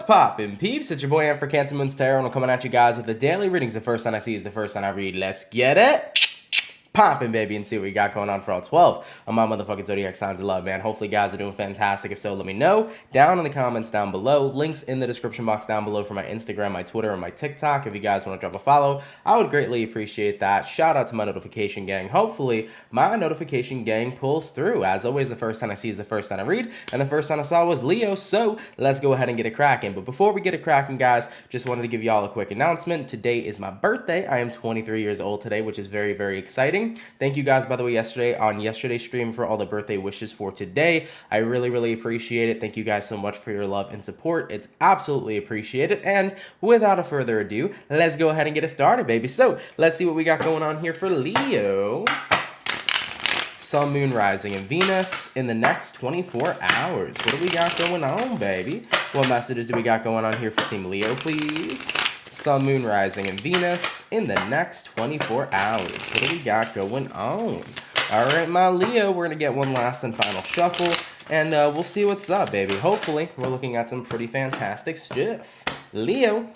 poppin', peeps? It's your boy Ant for CancerMoonsTarot, and I'm coming at you guys with the daily readings. The first sign I see is the first sign I read. Let's get it poppin', baby, and see what we got going on for all 12 of my motherfucking zodiac signs of love, man. Hopefully, guys are doing fantastic. If so, let me know down in the comments down below. Links in the description box down below for my Instagram, my Twitter, and my TikTok. If you guys want to drop a follow, I would greatly appreciate that. Shout out to my notification gang. Hopefully, my notification gang pulls through. As always, the first sign I see is the first sign I read, and the first sign I saw was Leo, so let's go ahead and get it cracking. But before we get it cracking, guys, just wanted to give y'all a quick announcement. Today is my birthday. I am 23 years old today, which is very, very exciting. Thank you guys, by the way, yesterday on yesterday's stream for all the birthday wishes for today. I really, really appreciate it. Thank you guys so much for your love and support. It's absolutely appreciated. And without a further ado, let's go ahead and get it started, baby. So let's see what we got going on here for Leo. Sun, Moon, Rising, and Venus in the next 24 hours. What do we got going on, baby? What messages do we got going on here for Team Leo, please? Sun, Moon, Rising, and Venus in the next 24 hours. What do we got going on? All right, my Leo, we're going to get one last and final shuffle, and we'll see what's up, baby. Hopefully, we're looking at some pretty fantastic stuff. Leo,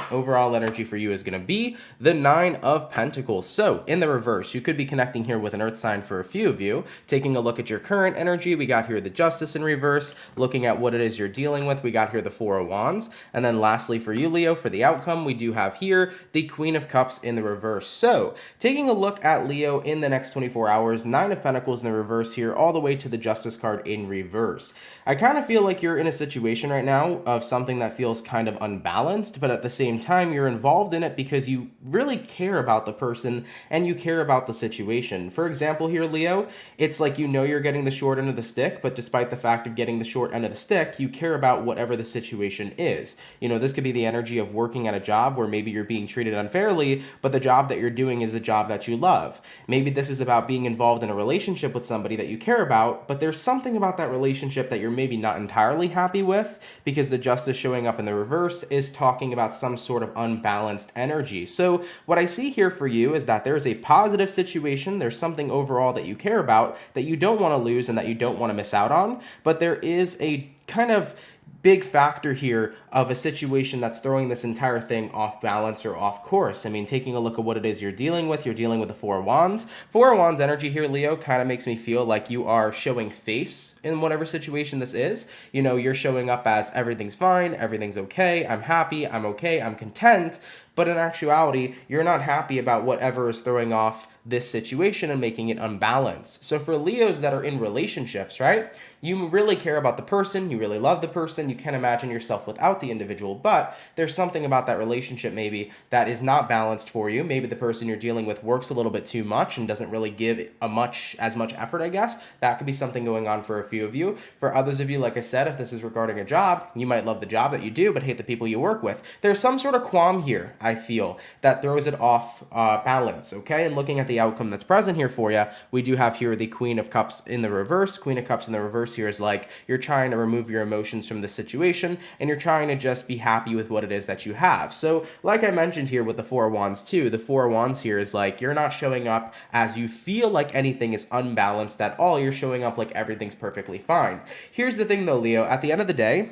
overall energy for you is going to be the Nine of Pentacles. So in the reverse, you could be connecting here with an earth sign for a few of you. Taking a look at your current energy, we got here the Justice in reverse. Looking at what it is you're dealing with, we got here the Four of Wands. And then lastly for you, Leo, for the outcome, we do have here the Queen of Cups in the reverse. So taking a look at Leo in the next 24 hours, Nine of Pentacles in the reverse here, all the way to the Justice card in reverse. I kind of feel like you're in a situation right now of something that feels kind of unbalanced, but at the same time, you're involved in it because you really care about the person and you care about the situation. For example here, Leo, it's like you know you're getting the short end of the stick, but despite the fact of getting the short end of the stick, you care about whatever the situation is. You know, this could be the energy of working at a job where maybe you're being treated unfairly, but the job that you're doing is the job that you love. Maybe this is about being involved in a relationship with somebody that you care about, but there's something about that relationship that you're maybe not entirely happy with because the Justice showing up in the reverse is talking about some sort of unbalanced energy. So what I see here for you is that there's a positive situation. There's something overall that you care about that you don't want to lose and that you don't want to miss out on, but there is a kind of big factor here of a situation that's throwing this entire thing off balance or off course. I mean, taking a look at what it is you're dealing with the Four of Wands. Four of Wands energy here, Leo, kind of makes me feel like you are showing face in whatever situation this is. You know, you're showing up as everything's fine, everything's okay, I'm happy, I'm okay, I'm content. But in actuality, you're not happy about whatever is throwing off this situation and making it unbalanced. So for Leos that are in relationships, right, you really care about the person, you really love the person, you can't imagine yourself without the individual, but there's something about that relationship maybe that is not balanced for you. Maybe the person you're dealing with works a little bit too much and doesn't really give as much effort, I guess. That could be something going on for a few of you. For others of you, like I said, if this is regarding a job, you might love the job that you do, but hate the people you work with. There's some sort of qualm here, I feel, that throws it off balance, okay? And looking at the outcome that's present here for you, we do have here the Queen of Cups in the reverse. Queen of Cups in the reverse here is like you're trying to remove your emotions from the situation and you're trying to just be happy with what it is that you have. So like I mentioned here with the Four of Wands too, the Four of Wands here is like you're not showing up as you feel like anything is unbalanced at all. You're showing up like everything's perfectly fine. Here's the thing though, Leo, at the end of the day,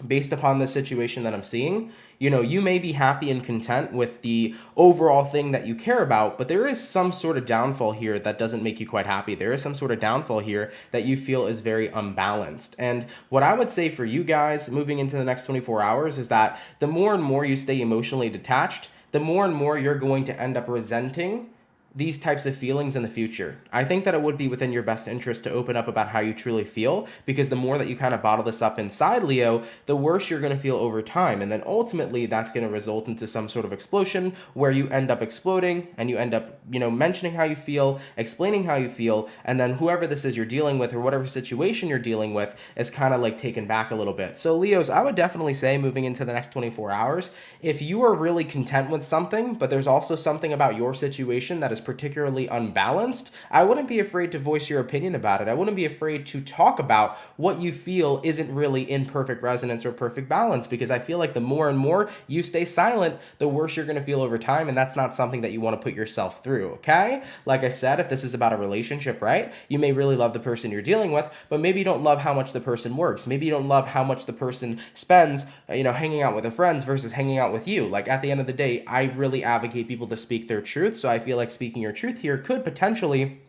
based upon the situation that I'm seeing, you know, you may be happy and content with the overall thing that you care about, but there is some sort of downfall here that doesn't make you quite happy. There is some sort of downfall here that you feel is very unbalanced. And what I would say for you guys moving into the next 24 hours is that the more and more you stay emotionally detached, the more and more you're going to end up resenting these types of feelings in the future. I think that it would be within your best interest to open up about how you truly feel, because the more that you kind of bottle this up inside, Leo, the worse you're going to feel over time. And then ultimately that's going to result into some sort of explosion where you end up exploding and you end up, you know, mentioning how you feel, explaining how you feel, and then whoever this is you're dealing with or whatever situation you're dealing with is kind of like taken back a little bit. So Leos, I would definitely say moving into the next 24 hours, if you are really content with something, but there's also something about your situation that is particularly unbalanced, I wouldn't be afraid to voice your opinion about it. I wouldn't be afraid to talk about what you feel isn't really in perfect resonance or perfect balance, because I feel like the more and more you stay silent, the worse you're going to feel over time, and that's not something that you want to put yourself through, okay? Like I said, if this is about a relationship, right, you may really love the person you're dealing with, but maybe you don't love how much the person works. Maybe you don't love how much the person spends, hanging out with their friends versus hanging out with you. Like, at the end of the day, I really advocate people to speak their truth, so I feel like speaking your truth here could potentially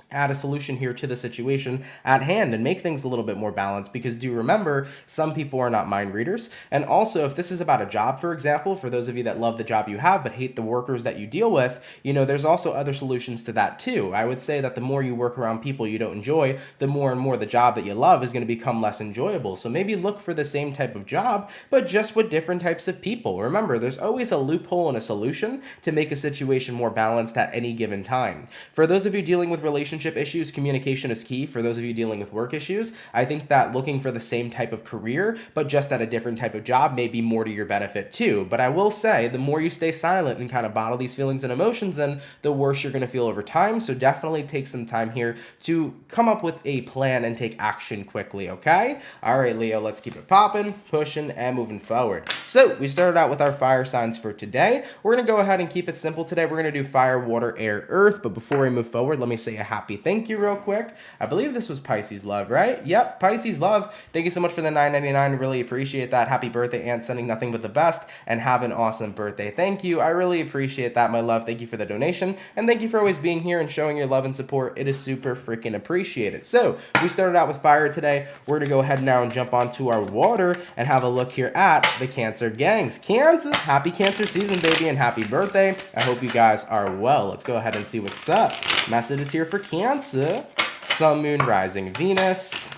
add a solution here to the situation at hand and make things a little bit more balanced, because do remember, some people are not mind readers. And also, if this is about a job, for example, for those of you that love the job you have but hate the workers that you deal with, there's also other solutions to that too. I would say that the more you work around people you don't enjoy, the more and more the job that you love is going to become less enjoyable. So maybe look for the same type of job, but just with different types of people. Remember, there's always a loophole and a solution to make a situation more balanced at any given time. For those of you dealing with relationship issues, communication is key. For those of you dealing with work issues, I think that looking for the same type of career, but just at a different type of job, may be more to your benefit too. But I will say, the more you stay silent and kind of bottle these feelings and emotions in, the worse you're going to feel over time. So definitely take some time here to come up with a plan and take action quickly, okay? All right, Leo, let's keep it popping, pushing, and moving forward. So we started out with our fire signs for today. We're going to go ahead and keep it simple today. We're going to do fire, water, air, earth. But before we move forward, let me say a happy thank you real quick. I believe this was Pisces Love, right? Yep, Pisces Love. Thank you so much for the $9.99. Really appreciate that. Happy birthday, Aunt. Sending nothing but the best, and have an awesome birthday. Thank you. I really appreciate that, my love. Thank you for the donation, and thank you for always being here and showing your love and support. It is super freaking appreciated. So we started out with fire today. We're going to go ahead now and jump onto our water and have a look here at the Cancer gangs. Cancer, happy Cancer season, baby, and happy birthday. I hope you guys are well. Let's go ahead and see what's up. Messages here for Cancer. Sun, Moon, Rising, Venus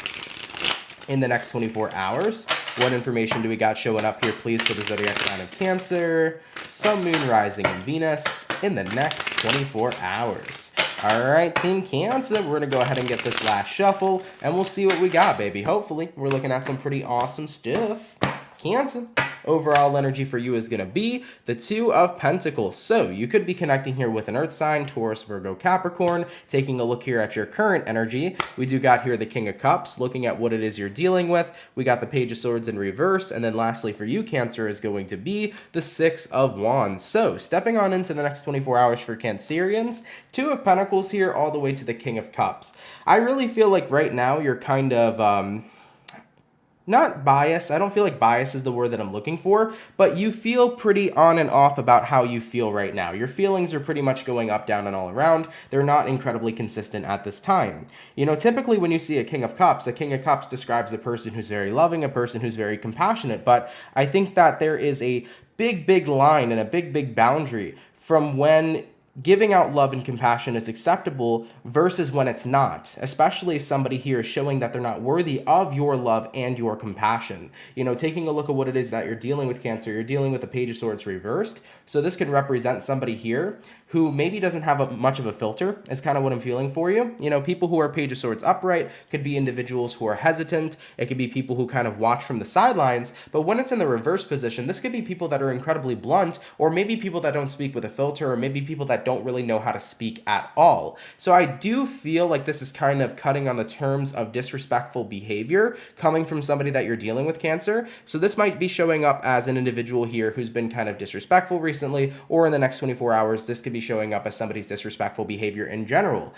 in the next 24 hours. What information do we got showing up here, please, for the zodiac sign of Cancer? Sun, Moon, Rising, and Venus in the next 24 hours. All right, Team Cancer, we're going to go ahead and get this last shuffle, and we'll see what we got, baby. Hopefully, we're looking at some pretty awesome stuff. Cancer. Overall energy for you is going to be the Two of Pentacles. So you could be connecting here with an earth sign, Taurus, Virgo, Capricorn. Taking a look here at your current energy, we do got here the King of Cups, looking at what it is you're dealing with. We got the Page of Swords in reverse. And then lastly for you, Cancer, is going to be the Six of Wands. So stepping on into the next 24 hours for Cancerians, Two of Pentacles here all the way to the King of Cups. I really feel like right now you're kind of not bias. I don't feel like bias is the word that I'm looking for, but you feel pretty on and off about how you feel right now. Your feelings are pretty much going up, down, and all around. They're not incredibly consistent at this time. Typically when you see a King of Cups describes a person who's very loving, a person who's very compassionate, but I think that there is a big, big line and a big, big boundary from when giving out love and compassion is acceptable versus when it's not, especially if somebody here is showing that they're not worthy of your love and your compassion. Taking a look at what it is that you're dealing with, Cancer, you're dealing with the Page of Swords reversed. So this can represent somebody here who maybe doesn't have much of a filter, is kind of what I'm feeling for you. People who are Page of Swords upright could be individuals who are hesitant. It could be people who kind of watch from the sidelines. But when it's in the reverse position, this could be people that are incredibly blunt, or maybe people that don't speak with a filter, or maybe people that don't really know how to speak at all. So I do feel like this is kind of cutting on the terms of disrespectful behavior coming from somebody that you're dealing with, Cancer. So this might be showing up as an individual here who's been kind of disrespectful recently, or in the next 24 hours, this could be showing up as somebody's disrespectful behavior in general.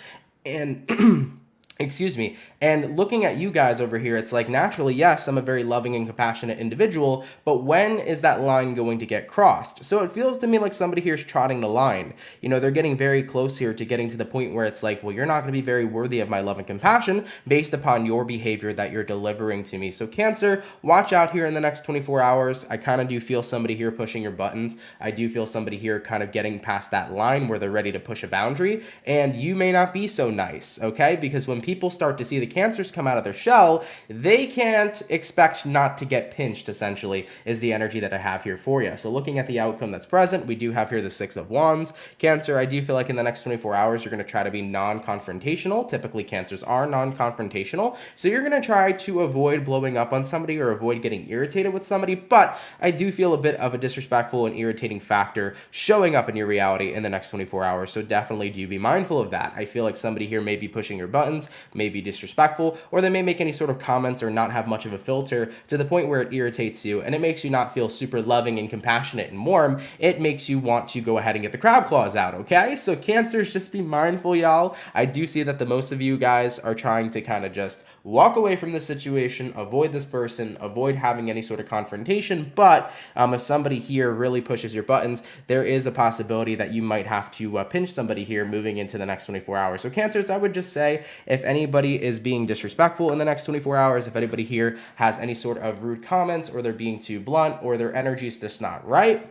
And excuse me. And looking at you guys over here, it's like, naturally, yes, I'm a very loving and compassionate individual, but when is that line going to get crossed? So it feels to me like somebody here is trotting the line. They're getting very close here to getting to the point where it's like, well, you're not going to be very worthy of my love and compassion based upon your behavior that you're delivering to me. So Cancer, watch out here in the next 24 hours. I kind of do feel somebody here pushing your buttons. I do feel somebody here kind of getting past that line where they're ready to push a boundary, and you may not be so nice, okay? Because when people people start to see the Cancers come out of their shell, they can't expect not to get pinched, essentially, is the energy that I have here for you. So looking at the outcome that's present, we do have here the Six of Wands. Cancer, I do feel like in the next 24 hours, you're going to try to be non-confrontational. Typically, Cancers are non-confrontational. So you're going to try to avoid blowing up on somebody or avoid getting irritated with somebody. But I do feel a bit of a disrespectful and irritating factor showing up in your reality in the next 24 hours. So definitely do be mindful of that. I feel like somebody here may be pushing your buttons, may be disrespectful, or they may make any sort of comments or not have much of a filter to the point where it irritates you and it makes you not feel super loving and compassionate and warm. It makes you want to go ahead and get the crab claws out, okay? So Cancers, just be mindful, y'all. I do see that the most of you guys are trying to kind of just walk away from this situation, avoid this person, avoid having any sort of confrontation, but if somebody here really pushes your buttons, there is a possibility that you might have to pinch somebody here moving into the next 24 hours. So Cancers, I would just say if anybody is being disrespectful in the next 24 hours, if anybody here has any sort of rude comments or they're being too blunt or their energy is just not right,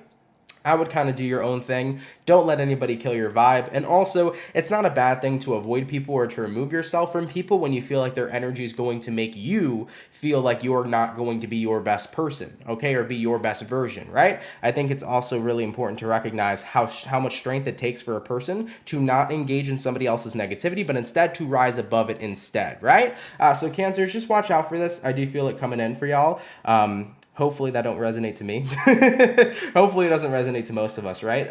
I would kind of do your own thing. Don't let anybody kill your vibe. And also, it's not a bad thing to avoid people or to remove yourself from people when you feel like their energy is going to make you feel like you're not going to be your best person, okay, or be your best version, right? I think it's also really important to recognize how much strength it takes for a person to not engage in somebody else's negativity, but instead to rise above it instead, right? So Cancers, just watch out for this. I do feel it coming in for y'all. Hopefully that don't resonate to me. Hopefully it doesn't resonate to most of us, right?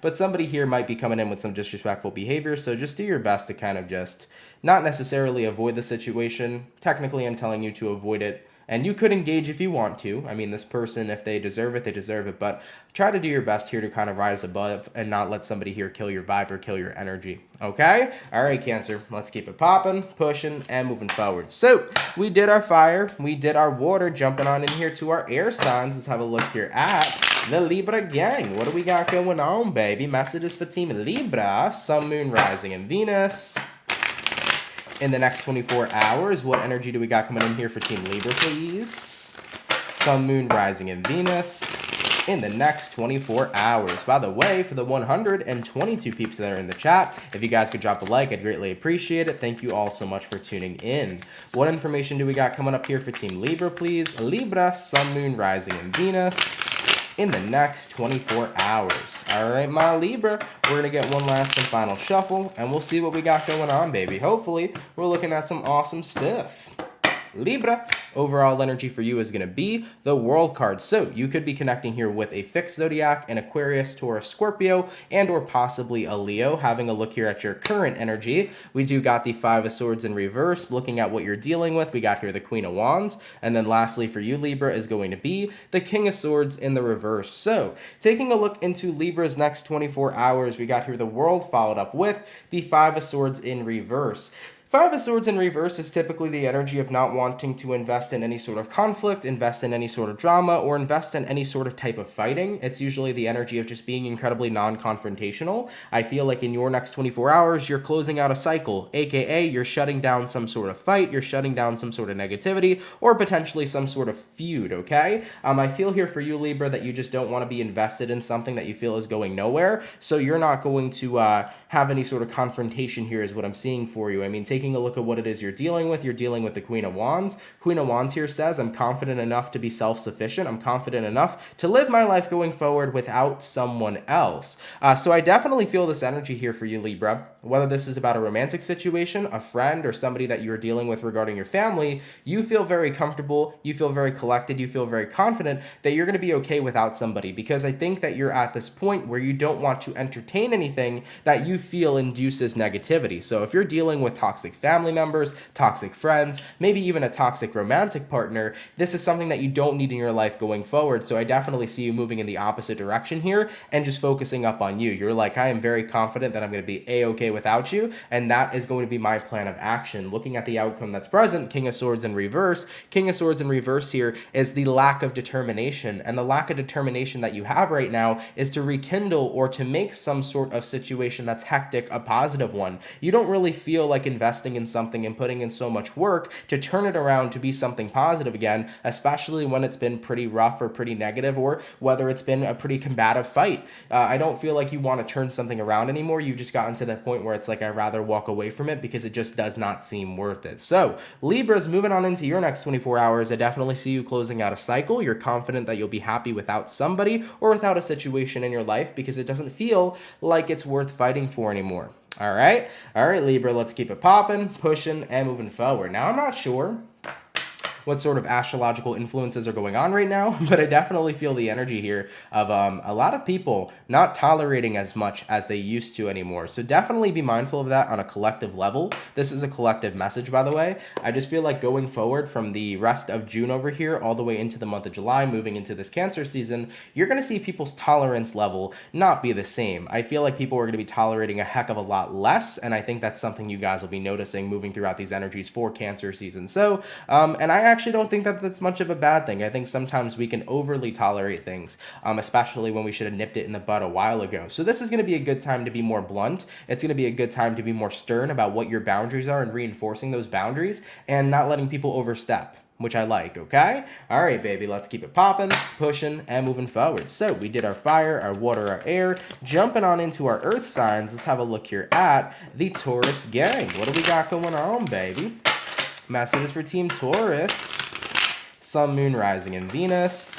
But somebody here might be coming in with some disrespectful behavior, so just do your best to kind of just not necessarily avoid the situation. Technically, I'm telling you to avoid it. And you could engage if you want to. I mean, this person, if they deserve it, they deserve it. But try to do your best here to kind of rise above and not let somebody here kill your vibe or kill your energy. Okay? All right, Cancer. Let's keep it popping, pushing, and moving forward. So we did our fire. We did our water. Jumping on in here to our air signs. Let's have a look here at the Libra gang. What do we got going on, baby? Messages for Team Libra. Sun, Moon, Rising, and Venus. In the next 24 hours, what energy do we got coming in here for Team Libra, please? Sun, Moon, Rising, and Venus in the next 24 hours. By the way, for the 122 peeps that are in the chat, if you guys could drop a like, I'd greatly appreciate it. Thank you all so much for tuning in. What information do we got coming up here for Team Libra, please? Libra, Sun, Moon, Rising, and Venus in the next 24 hours. All right, my Libra, we're going to get one last and final shuffle, and we'll see what we got going on, baby. Hopefully, we're looking at some awesome stuff. Libra, overall energy for you is going to be the World card. So you could be connecting here with a fixed zodiac, an Aquarius, Taurus, Scorpio, and or possibly a Leo. Having a look here at your current energy, we do got the Five of Swords in reverse. Looking at what you're dealing with, we got here the Queen of Wands. And then lastly for you, Libra, is going to be the King of Swords in the reverse. So taking a look into Libra's next 24 hours, we got here the World followed up with the Five of Swords in reverse. Five of Swords in reverse is typically the energy of not wanting to invest in any sort of conflict, invest in any sort of drama, or invest in any sort of type of fighting. It's usually the energy of just being incredibly non-confrontational. I feel like in your next 24 hours, you're closing out a cycle, aka you're shutting down some sort of fight, you're shutting down some sort of negativity, or potentially some sort of feud, okay? I feel here for you, Libra, that you just don't want to be invested in something that you feel is going nowhere, so you're not going to have any sort of confrontation here is what I'm seeing for you. I mean, taking a look at what it is you're dealing with the Queen of Wands. Queen of Wands here says, I'm confident enough to be self-sufficient. I'm confident enough to live my life going forward without someone else. So I definitely feel this energy here for you, Libra. Whether this is about a romantic situation, a friend, or somebody that you're dealing with regarding your family, you feel very comfortable, you feel very collected, you feel very confident that you're going to be okay without somebody, because I think that you're at this point where you don't want to entertain anything that you feel induces negativity. So if you're dealing with toxic family members, toxic friends, maybe even a toxic romantic partner, this is something that you don't need in your life going forward. So I definitely see you moving in the opposite direction here and just focusing up on you. You're like, I am very confident that I'm going to be a-okay without you, and that is going to be my plan of action. Looking at the outcome that's present, King of Swords in reverse. King of Swords in reverse here is the lack of determination, and the lack of determination that you have right now is to rekindle or to make some sort of situation that's hectic a positive one. You don't really feel like investing in something and putting in so much work to turn it around to be something positive again, especially when it's been pretty rough or pretty negative, or whether it's been a pretty combative fight. I don't feel like you want to turn something around anymore. You've just gotten to that point point where it's like I'd rather walk away from it because it just does not seem worth it. So Libras, moving on into your next 24 hours, I definitely see you closing out a cycle. You're confident that you'll be happy without somebody or without a situation in your life because it doesn't feel like it's worth fighting for anymore. All right, Libra, let's keep it popping, pushing, and moving forward. Now, I'm not sure what sort of astrological influences are going on right now, but I definitely feel the energy here of a lot of people not tolerating as much as they used to anymore. So definitely be mindful of that on a collective level. This is a collective message, by the way. I just feel like going forward from the rest of June over here all the way into the month of July, moving into this Cancer season, you're going to see people's tolerance level not be the same. I feel like people are going to be tolerating a heck of a lot less, and I think that's something you guys will be noticing moving throughout these energies for Cancer season. So, and I actually don't think that that's much of a bad thing. I think sometimes we can overly tolerate things, especially when we should have nipped it in the bud a while ago. So this is going to be a good time to be more blunt. It's going to be a good time to be more stern about what your boundaries are and reinforcing those boundaries and not letting people overstep, which I like, okay? All right, baby, let's keep it popping, pushing, and moving forward. So we did our fire, our water, our air. Jumping on into our earth signs, let's have a look here at the Taurus gang. What do we got going on, baby? Messages for Team Taurus. Sun, Moon, Rising, and Venus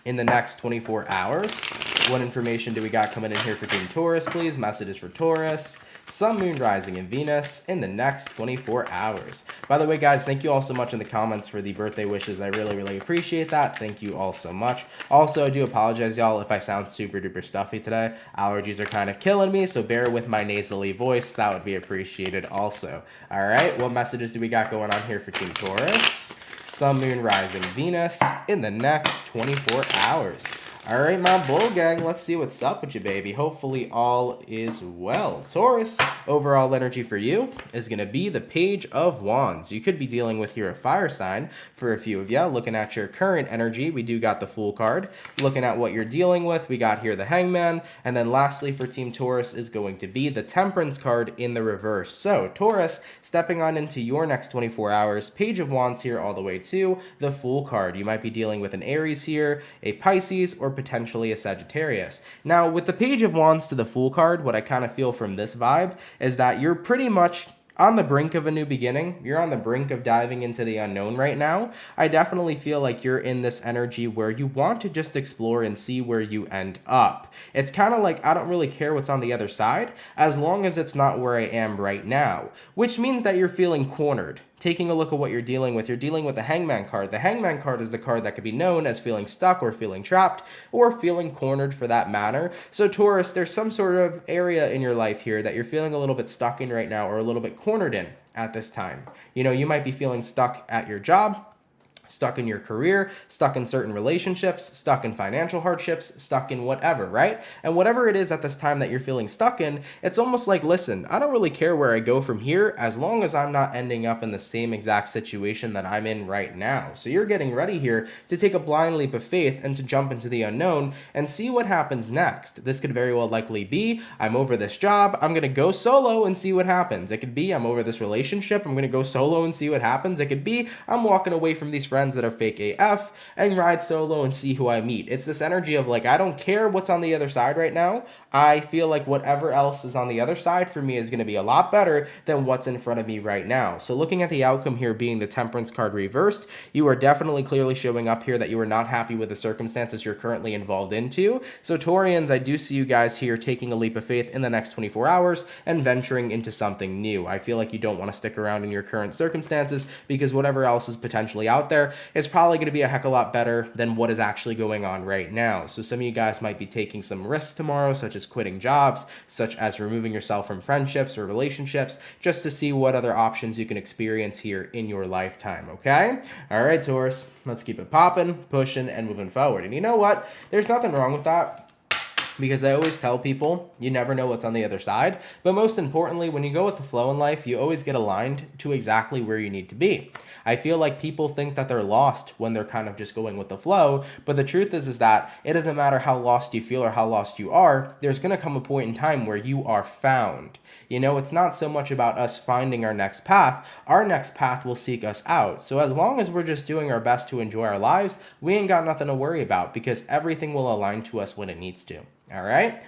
in the next 24 hours. What information do we got coming in here for Team Taurus, please? Messages for Taurus. Sun, Moon, Rising, and Venus in the next 24 hours. By the way, guys, thank you all so much in the comments for the birthday wishes. I really, really appreciate that. Thank you all so much. Also, I do apologize, y'all, if I sound super duper stuffy today. Allergies are kind of killing me, so bear with my nasally voice. That would be appreciated also. All right, what messages do we got going on here for Team Taurus? Sun, Moon, Rising, Venus in the next 24 hours. All right, my bull gang, let's see what's up with you, baby. Hopefully all is well. Taurus, overall energy for you is going to be the Page of Wands. You could be dealing with here a fire sign for a few of you. Looking at your current energy, we do got the Fool card. Looking at what you're dealing with, we got here the Hangman. And then lastly for Team Taurus is going to be the Temperance card in the reverse. So Taurus, stepping on into your next 24 hours, Page of Wands here all the way to the Fool card. You might be dealing with an Aries here, a Pisces, or potentially a Sagittarius. Now, with the Page of Wands to the Fool card, what I kind of feel from this vibe is that you're pretty much on the brink of a new beginning. You're on the brink of diving into the unknown right now. I definitely feel like you're in this energy where you want to just explore and see where you end up. It's kind of like, I don't really care what's on the other side, as long as it's not where I am right now, which means that you're feeling cornered. Taking a look at what you're dealing with the Hangman card. The Hangman card is the card that could be known as feeling stuck or feeling trapped or feeling cornered for that matter. So Taurus, there's some sort of area in your life here that you're feeling a little bit stuck in right now or a little bit cornered in at this time. You know, you might be feeling stuck at your job, stuck in your career, stuck in certain relationships, stuck in financial hardships, stuck in whatever, right? And whatever it is at this time that you're feeling stuck in, it's almost like, listen, I don't really care where I go from here as long as I'm not ending up in the same exact situation that I'm in right now. So you're getting ready here to take a blind leap of faith and to jump into the unknown and see what happens next. This could very well likely be, I'm over this job, I'm going to go solo and see what happens. It could be, I'm over this relationship, I'm going to go solo and see what happens. It could be, I'm walking away from these friends that are fake AF and ride solo and see who I meet. It's this energy of like, I don't care what's on the other side right now. I feel like whatever else is on the other side for me is going to be a lot better than what's in front of me right now. So looking at the outcome here being the Temperance card reversed, you are definitely clearly showing up here that you are not happy with the circumstances you're currently involved into. So Taurians, I do see you guys here taking a leap of faith in the next 24 hours and venturing into something new. I feel like you don't want to stick around in your current circumstances because whatever else is potentially out there is probably going to be a heck of a lot better than what is actually going on right now. So some of you guys might be taking some risks tomorrow, such as quitting jobs, such as removing yourself from friendships or relationships, just to see what other options you can experience here in your lifetime, okay? All right, Taurus, let's keep it popping, pushing, and moving forward. And you know what? There's nothing wrong with that. Because I always tell people, you never know what's on the other side. But most importantly, when you go with the flow in life, you always get aligned to exactly where you need to be. I feel like people think that they're lost when they're kind of just going with the flow. But the truth is that it doesn't matter how lost you feel or how lost you are. There's going to come a point in time where you are found. You know, it's not so much about us finding our next path. Our next path will seek us out. So as long as we're just doing our best to enjoy our lives, we ain't got nothing to worry about because everything will align to us when it needs to. All right,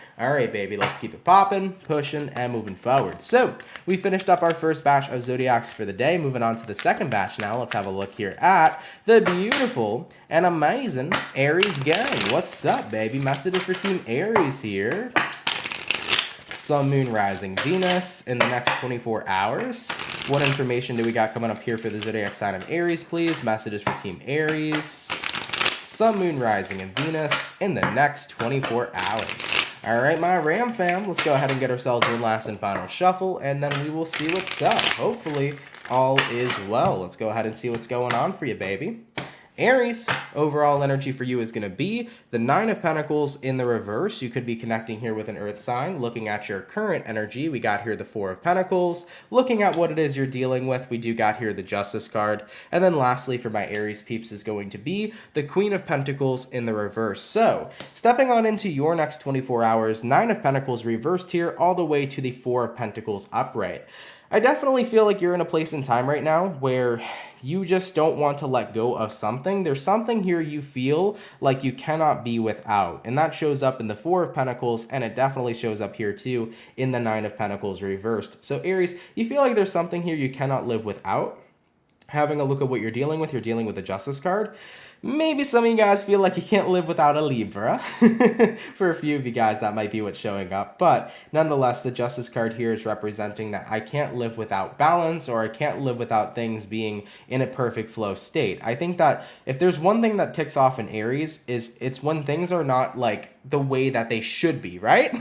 baby, let's keep it popping, pushing, and moving forward. So we finished up our first batch of zodiacs for the day. Moving on to the second batch now. Let's have a look here at the beautiful and amazing Aries gang. What's up, baby? Messages for Team Aries here. Sun, Moon, Rising, Venus in the next 24 hours. What information do we got coming up here for the zodiac sign of Aries, please? Messages for Team Aries. Sun, Moon, Rising, and Venus in the next 24 hours. All right, my Ram fam, let's go ahead and get ourselves one last and final shuffle, and then we will see what's up. Hopefully, all is well. Let's go ahead and see what's going on for you, baby. Aries, overall energy for you is going to be the Nine of Pentacles in the reverse. You could be connecting here with an earth sign. Looking at your current energy, we got here the Four of Pentacles. Looking at what it is you're dealing with, we do got here the Justice card. And then lastly, for my Aries peeps, is going to be the Queen of Pentacles in the reverse. So, stepping on into your next 24 hours, Nine of Pentacles reversed here all the way to the Four of Pentacles upright. I definitely feel like you're in a place in time right now where you just don't want to let go of something. There's something here you feel like you cannot be without. And that shows up in the Four of Pentacles, and it definitely shows up here too in the Nine of Pentacles reversed. So Aries, you feel like there's something here you cannot live without. Having a look at what you're dealing with the Justice card. Maybe some of you guys feel like you can't live without a Libra. For a few of you guys, that might be what's showing up. But nonetheless, the Justice card here is representing that I can't live without balance, or I can't live without things being in a perfect flow state. I think that if there's one thing that ticks off in Aries, it's when things are not like the way that they should be, right?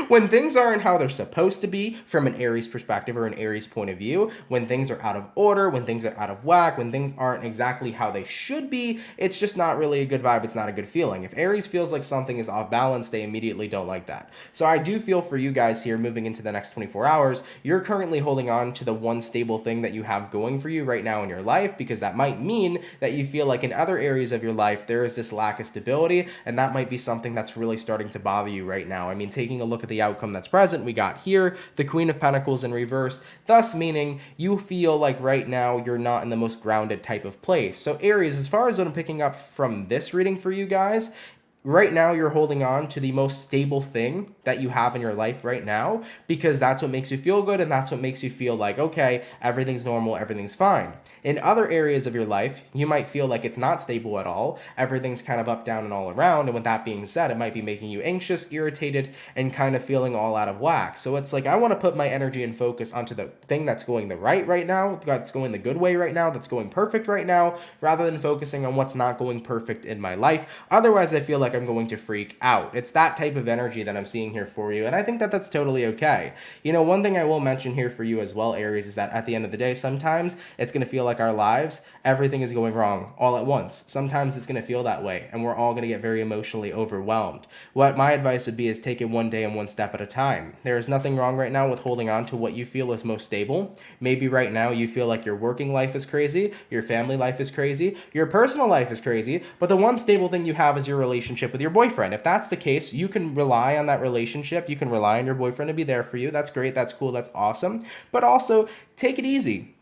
When things aren't how they're supposed to be from an Aries perspective or an Aries point of view, when things are out of order, when things are out of whack, when things aren't exactly how they should be, it's just not really a good vibe. It's not a good feeling. If Aries feels like something is off balance, they immediately don't like that. So I do feel for you guys here moving into the next 24 hours, you're currently holding on to the one stable thing that you have going for you right now in your life, because that might mean that you feel like in other areas of your life, there is this lack of stability, and that might be something that's really starting to bother you right now. I mean, taking a look at the outcome that's present, we got here the Queen of Pentacles in reverse, thus meaning you feel like right now you're not in the most grounded type of place. So Aries, as far as what I'm picking up from this reading for you guys, right now you're holding on to the most stable thing that you have in your life right now, because that's what makes you feel good, and that's what makes you feel like, okay, everything's normal, everything's fine. In other areas of your life, you might feel like it's not stable at all. Everything's kind of up, down, and all around. And with that being said, it might be making you anxious, irritated, and kind of feeling all out of whack. So it's like, I want to put my energy and focus onto the thing that's going the right now, that's going the good way right now, that's going perfect right now, rather than focusing on what's not going perfect in my life. Otherwise, I feel like I'm going to freak out. It's that type of energy that I'm seeing here for you, and I think that that's totally okay. You know, one thing I will mention here for you as well, Aries, is that at the end of the day, sometimes it's going to feel like our lives, everything is going wrong all at once. Sometimes it's going to feel that way, and we're all going to get very emotionally overwhelmed. What my advice would be is take it one day and one step at a time. There is nothing wrong right now with holding on to what you feel is most stable. Maybe right now you feel like your working life is crazy, your family life is crazy, your personal life is crazy, but the one stable thing you have is your relationship with your boyfriend. If that's the case, you can rely on that relationship. You can rely on your boyfriend to be there for you. That's great. That's cool. That's awesome. But also, take it easy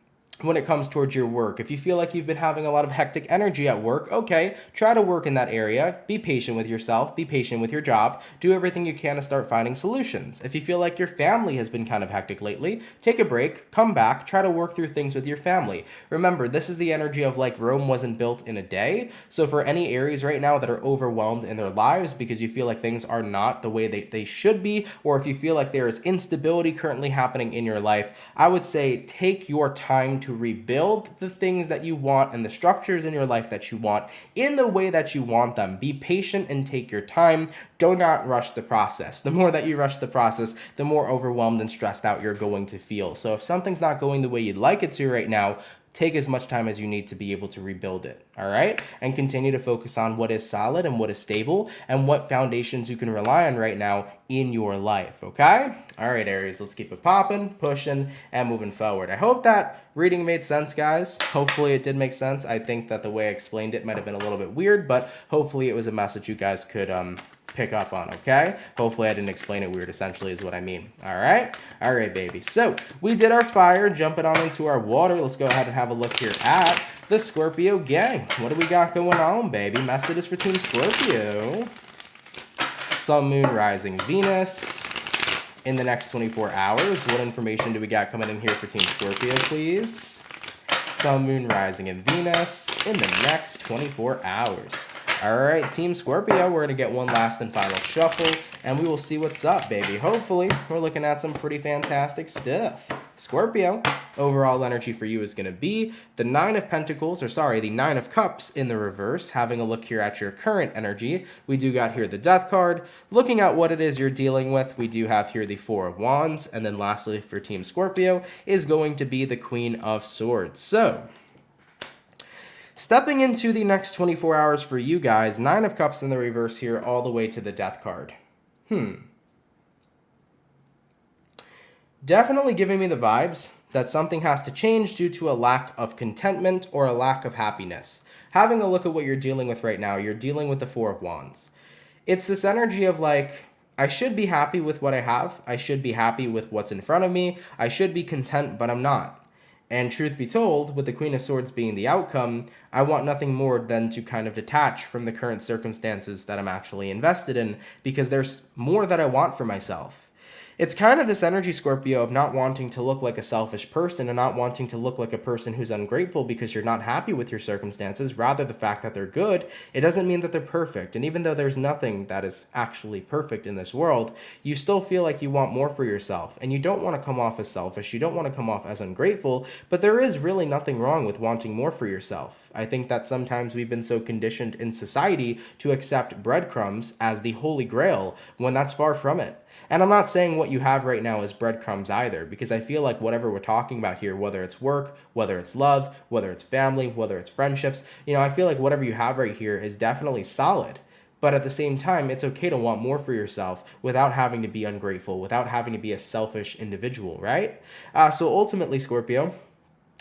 when it comes towards your work. If you feel like you've been having a lot of hectic energy at work, okay, try to work in that area. Be patient with yourself. Be patient with your job. Do everything you can to start finding solutions. If you feel like your family has been kind of hectic lately, take a break, come back, try to work through things with your family. Remember, this is the energy of like Rome wasn't built in a day. So for any Aries right now that are overwhelmed in their lives because you feel like things are not the way they should be, or if you feel like there is instability currently happening in your life, I would say take your time to rebuild the things that you want and the structures in your life that you want in the way that you want them. Be patient and take your time. Do not rush the process. The more that you rush the process, the more overwhelmed and stressed out you're going to feel. So if something's not going the way you'd like it to right now, take as much time as you need to be able to rebuild it, all right? And continue to focus on what is solid and what is stable and what foundations you can rely on right now in your life, okay? All right, Aries, let's keep it popping, pushing, and moving forward. I hope that reading made sense, guys. Hopefully it did make sense. I think that the way I explained it might have been a little bit weird, but hopefully it was a message you guys could pick up on, okay? Hopefully I didn't explain it weird, essentially, is what I mean. All right? All right, baby. So we did our fire, jumping on into our water. Let's go ahead and have a look here at the Scorpio gang. What do we got going on, baby? Messages for Team Scorpio. Sun, Moon, Rising, Venus in the next 24 hours. What information do we got coming in here for Team Scorpio, please? Sun, Moon, Rising, and Venus in the next 24 hours. All right, Team Scorpio, we're going to get one last and final shuffle, and we will see what's up, baby. Hopefully, we're looking at some pretty fantastic stuff. Scorpio, overall energy for you is going to be the Nine of Pentacles, or sorry, the Nine of Cups in the reverse. Having a look here at your current energy, we do got here the Death card. Looking at what it is you're dealing with, we do have here the Four of Wands, and then lastly for Team Scorpio is going to be the Queen of Swords. So, stepping into the next 24 hours for you guys, Nine of Cups in the reverse here all the way to the Death card. Definitely giving me the vibes that something has to change due to a lack of contentment or a lack of happiness. Having a look at what you're dealing with right now, you're dealing with the Four of Wands. It's this energy of like, I should be happy with what I have. I should be happy with what's in front of me. I should be content, but I'm not. And truth be told, with the Queen of Swords being the outcome, I want nothing more than to kind of detach from the current circumstances that I'm actually invested in, because there's more that I want for myself. It's kind of this energy, Scorpio, of not wanting to look like a selfish person and not wanting to look like a person who's ungrateful because you're not happy with your circumstances. Rather, the fact that they're good, it doesn't mean that they're perfect. And even though there's nothing that is actually perfect in this world, you still feel like you want more for yourself. And you don't want to come off as selfish. You don't want to come off as ungrateful. But there is really nothing wrong with wanting more for yourself. I think that sometimes we've been so conditioned in society to accept breadcrumbs as the holy grail when that's far from it. And I'm not saying what you have right now is breadcrumbs either, because I feel like whatever we're talking about here, whether it's work, whether it's love, whether it's family, whether it's friendships, I feel like whatever you have right here is definitely solid. But at the same time, it's okay to want more for yourself without having to be ungrateful, without having to be a selfish individual, right? So ultimately, Scorpio,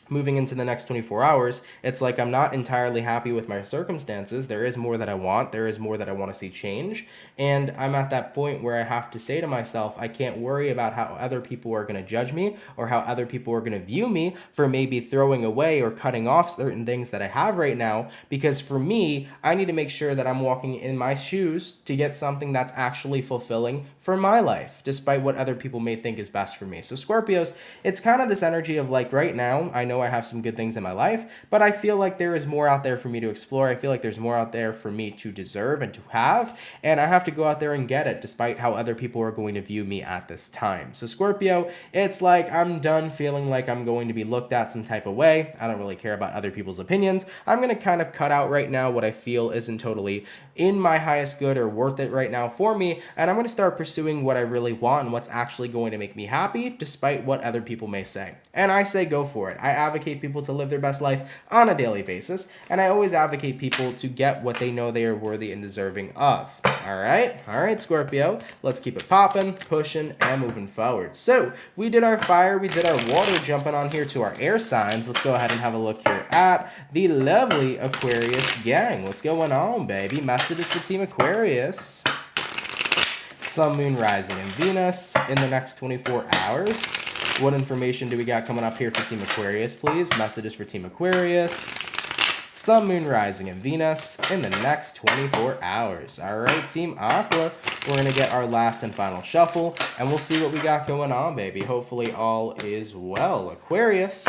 moving into the next 24 hours, it's like I'm not entirely happy with my circumstances. There is more that I want. There is more that I want to see change. And I'm at that point where I have to say to myself, I can't worry about how other people are going to judge me or how other people are going to view me for maybe throwing away or cutting off certain things that I have right now. Because for me, I need to make sure that I'm walking in my shoes to get something that's actually fulfilling for my life, despite what other people may think is best for me. So Scorpios, it's kind of this energy of like right now, I know I have some good things in my life, but I feel like there is more out there for me to explore. I feel like there's more out there for me to deserve and to have, and I have to go out there and get it despite how other people are going to view me at this time. So Scorpio, it's like I'm done feeling like I'm going to be looked at some type of way. I don't really care about other people's opinions. I'm going to kind of cut out right now what I feel isn't totally in my highest good or worth it right now for me, and I'm going to start pursuing what I really want and what's actually going to make me happy despite what other people may say. And I say go for it. I advocate people to live their best life on a daily basis, and I always advocate people to get what they know they are worthy and deserving of. All right, Scorpio, let's keep it popping, pushing, and moving forward. So we did our fire, we did our water, jumping on here to our air signs. Let's go ahead and have a look here at the lovely Aquarius gang. What's going on, baby? Messages for Team Aquarius. Sun, Moon, Rising, and Venus in the next 24 hours. What information do we got coming up here for Team Aquarius, please? Messages for Team Aquarius. Sun, Moon, Rising, and Venus in the next 24 hours. All right, Team Aqua, we're going to get our last and final shuffle, and we'll see what we got going on, baby. Hopefully all is well. Aquarius,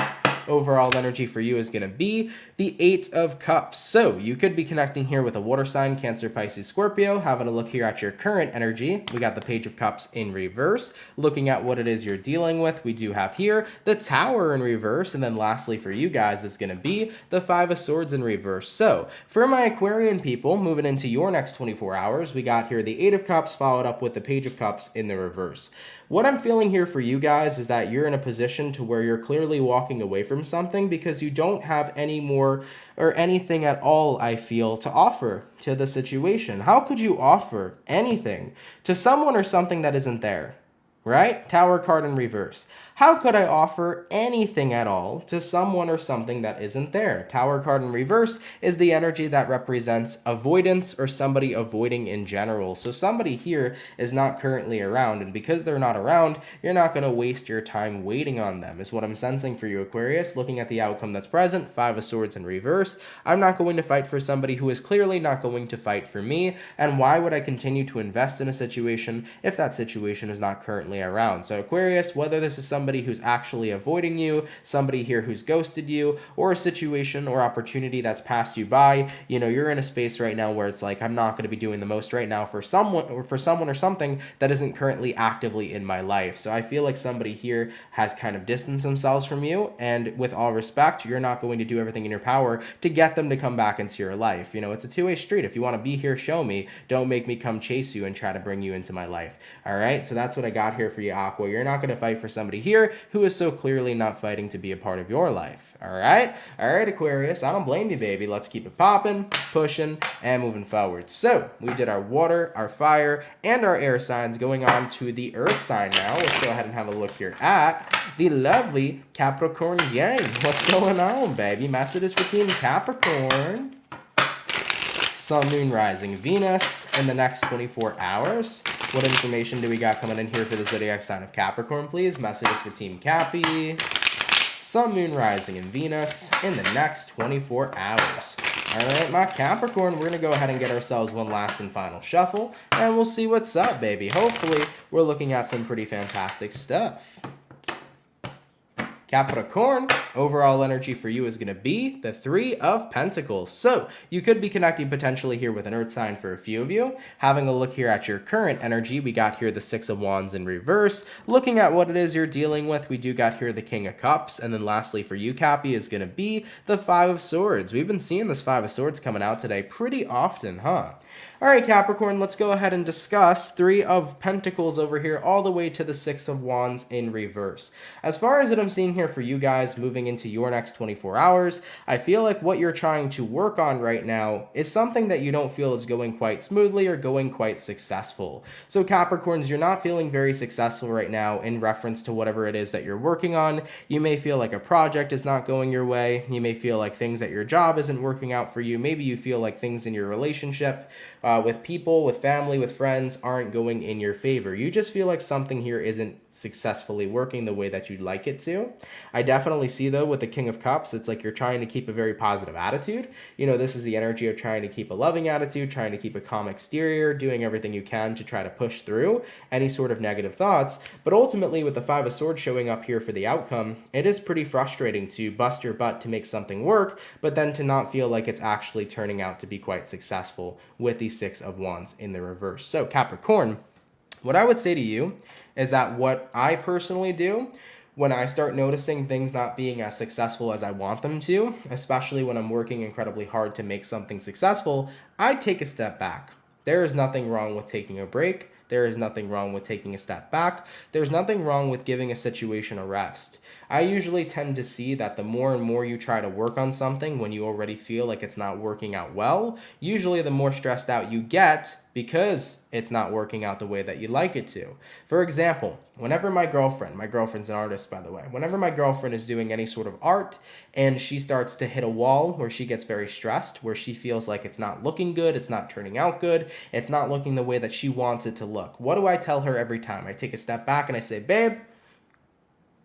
overall energy for you is going to be the Eight of Cups. So you could be connecting here with a water sign, Cancer, Pisces, Scorpio. Having a look here at your current energy, we got the Page of Cups in reverse. Looking at what it is you're dealing with, we do have here the Tower in reverse. And then lastly for you guys is going to be the Five of Swords in reverse. So for my Aquarian people, moving into your next 24 hours, we got here the Eight of Cups followed up with the Page of Cups in the reverse. What I'm feeling here for you guys is that you're in a position to where you're clearly walking away from something because you don't have any more or anything at all, I feel, to offer to the situation. How could you offer anything to someone or something that isn't there? right? Tower card in reverse. How could I offer anything at all to someone or something that isn't there? Tower card in reverse is the energy that represents avoidance or somebody avoiding in general. So somebody here is not currently around, and because they're not around, you're not going to waste your time waiting on them, is what I'm sensing for you, Aquarius. Looking at the outcome that's present, Five of Swords in reverse. I'm not going to fight for somebody who is clearly not going to fight for me, and why would I continue to invest in a situation if that situation is not currently around? So Aquarius, whether this is somebody who's actually avoiding you, somebody here who's ghosted you, or a situation or opportunity that's passed you by, you know, you're in a space right now where it's like, I'm not going to be doing the most right now for someone or something that isn't currently actively in my life. So I feel like somebody here has kind of distanced themselves from you, and with all respect, you're not going to do everything in your power to get them to come back into your life. You know, it's a two-way street. If you want to be here, show me. Don't make me come chase you and try to bring you into my life. All right, so that's what I got here for you, Aqua. You're not going to fight for somebody here who is so clearly not fighting to be a part of your life. All right, Aquarius, I don't blame you, baby. Let's keep it popping, pushing, and moving forward. So we did our water, our fire, and our air signs. Going on to the earth sign now. Let's go ahead and have a look here at the lovely Capricorn gang. What's going on, baby? Messages for Team Capricorn. Sun, Moon, Rising, Venus in the next 24 hours. What information do we got coming in here for the zodiac sign of Capricorn, please? Messages for Team Cappy. Sun, Moon, Rising, and Venus in the next 24 hours. All right, my Capricorn, we're going to go ahead and get ourselves one last and final shuffle, and we'll see what's up, baby. Hopefully, we're looking at some pretty fantastic stuff. Capricorn, overall energy for you is going to be the Three of Pentacles. So you could be connecting potentially here with an earth sign for a few of you. Having a look here at your current energy, we got here the Six of Wands in reverse. Looking at what it is you're dealing with, we do got here the King of Cups. And then lastly for you, Cappy, is going to be the Five of Swords. We've been seeing this Five of Swords coming out today pretty often, huh? All right, Capricorn, let's go ahead and discuss Three of Pentacles over here all the way to the Six of Wands in reverse. As far as what I'm seeing here for you guys moving into your next 24 hours, I feel like what you're trying to work on right now is something that you don't feel is going quite smoothly or going quite successful. So Capricorns, you're not feeling very successful right now in reference to whatever it is that you're working on. You may feel like a project is not going your way. You may feel like things at your job isn't working out for you. Maybe you feel like things in your relationship with people, with family, with friends aren't going in your favor. You just feel like something here isn't successfully working the way that you'd like it to. I definitely see, though, with the King of Cups, it's like you're trying to keep a very positive attitude. You know, this is the energy of trying to keep a loving attitude, trying to keep a calm exterior, doing everything you can to try to push through any sort of negative thoughts. But ultimately, with the Five of Swords showing up here for the outcome, it is pretty frustrating to bust your butt to make something work, but then to not feel like it's actually turning out to be quite successful with the Six of Wands in the reverse. So Capricorn, what I would say to you is that what I personally do when I start noticing things not being as successful as I want them to, especially when I'm working incredibly hard to make something successful, I take a step back. There is nothing wrong with taking a break. There is nothing wrong with taking a step back. There's nothing wrong with giving a situation a rest. I usually tend to see that the more and more you try to work on something when you already feel like it's not working out well, usually the more stressed out you get because it's not working out the way that you'd like it to. For example, whenever my girlfriend's an artist, by the way, whenever my girlfriend is doing any sort of art and she starts to hit a wall where she gets very stressed, where she feels like it's not looking good, it's not turning out good, it's not looking the way that she wants it to look, what do I tell her every time? I take a step back and I say, babe,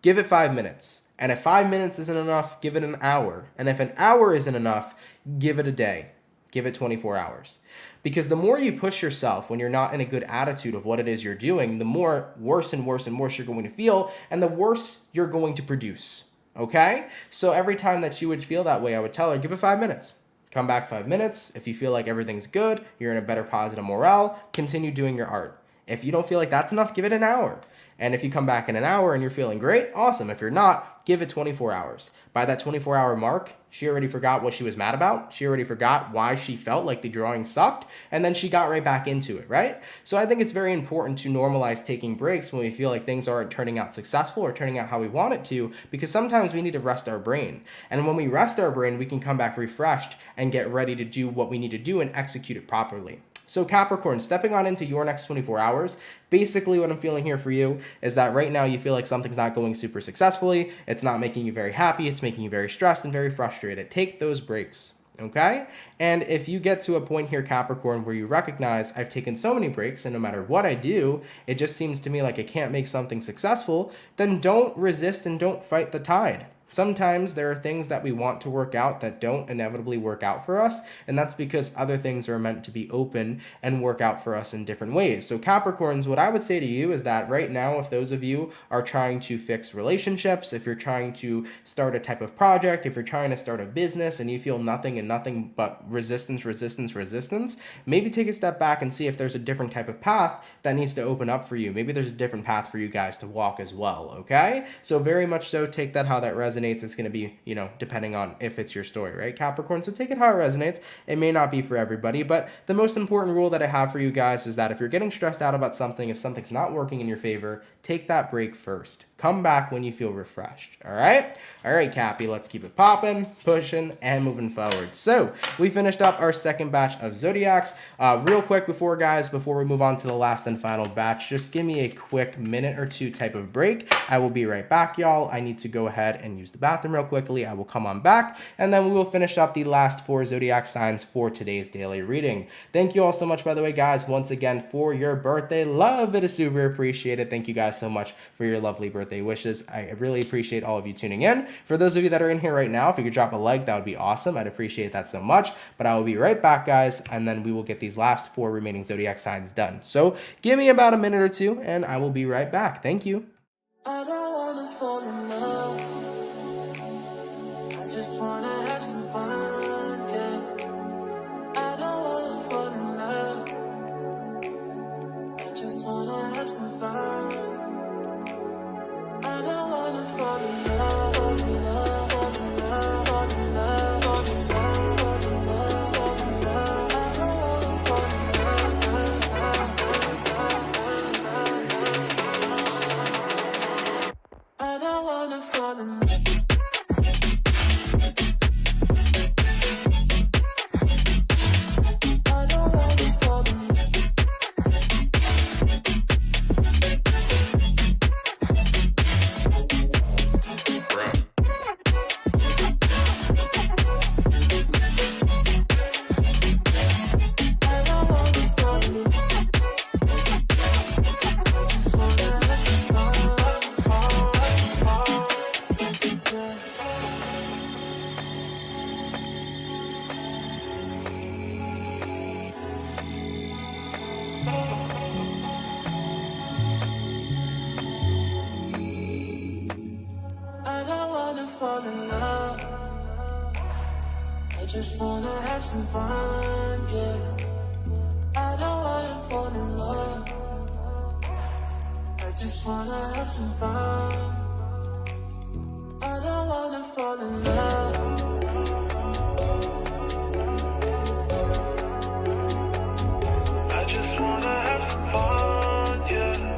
give it 5 minutes. And if 5 minutes isn't enough, give it an hour. And if an hour isn't enough, give it a day. Give it 24 hours. Because the more you push yourself when you're not in a good attitude of what it is you're doing, the more worse and worse and worse you're going to feel, and the worse you're going to produce. Okay? So every time that she would feel that way, I would tell her, give it 5 minutes. Come back 5 minutes. If you feel like everything's good, you're in a better positive morale, continue doing your art. If you don't feel like that's enough, give it an hour. And if you come back in an hour and you're feeling great, awesome. If you're not, give it 24 hours. By that 24-hour mark, she already forgot what she was mad about. She already forgot why she felt like the drawing sucked. And then she got right back into it, right? So I think it's very important to normalize taking breaks when we feel like things aren't turning out successful or turning out how we want it to, because sometimes we need to rest our brain. And when we rest our brain, we can come back refreshed and get ready to do what we need to do and execute it properly. So Capricorn, stepping on into your next 24 hours, basically what I'm feeling here for you is that right now you feel like something's not going super successfully. It's not making you very happy. It's making you very stressed and very frustrated. Take those breaks. Okay? And if you get to a point here, Capricorn, where you recognize I've taken so many breaks and no matter what I do, it just seems to me like I can't make something successful, then don't resist and don't fight the tide. Sometimes there are things that we want to work out that don't inevitably work out for us, and that's because other things are meant to be open and work out for us in different ways. So Capricorns, what I would say to you is that right now, if those of you are trying to fix relationships, if you're trying to start a type of project, if you're trying to start a business and you feel nothing and nothing but resistance, maybe take a step back and see if there's a different type of path that needs to open up for you. Maybe there's a different path for you guys to walk as well, okay? So very much so, take that how that resonates. It's going to be, depending on if it's your story, right, Capricorn? So take it how it resonates. It may not be for everybody, but the most important rule that I have for you guys is that if you're getting stressed out about something, if something's not working in your favor, take that break first. Come back when you feel refreshed, all right? All right, Cappy, let's keep it popping, pushing, and moving forward. So we finished up our second batch of Zodiacs. Real quick before we move on to the last and final batch, just give me a quick minute or two type of break. I will be right back, y'all. I need to go ahead and use the bathroom real quickly. I will come on back, and then we will finish up the last 4 Zodiac signs for today's daily reading. Thank you all so much, by the way, guys, once again, for your birthday love. It is super appreciated. Thank you guys so much for your lovely birthday wishes. I really appreciate all of you tuning in. For those of you that are in here right now, if you could drop a like, that would be awesome. I'd appreciate that so much. But I will be right back, guys, and then we will get these last 4 remaining Zodiac signs done. So give me about a minute or two, and I will be right back. Thank you. I don't wanna fall in love. I just wanna have some fun, yeah. I don't wanna fall in love. I just wanna have some fun. I don't wanna fall in love, fall in love, fall in love, fall in love, fall in love, fall in love, fall in love. I don't wanna fall in love. I don't wanna fall in love. Fall in love. I just wanna have some fun, yeah. I don't wanna fall in love. I just wanna have some fun. I don't wanna fall in love. I just wanna have some fun, yeah.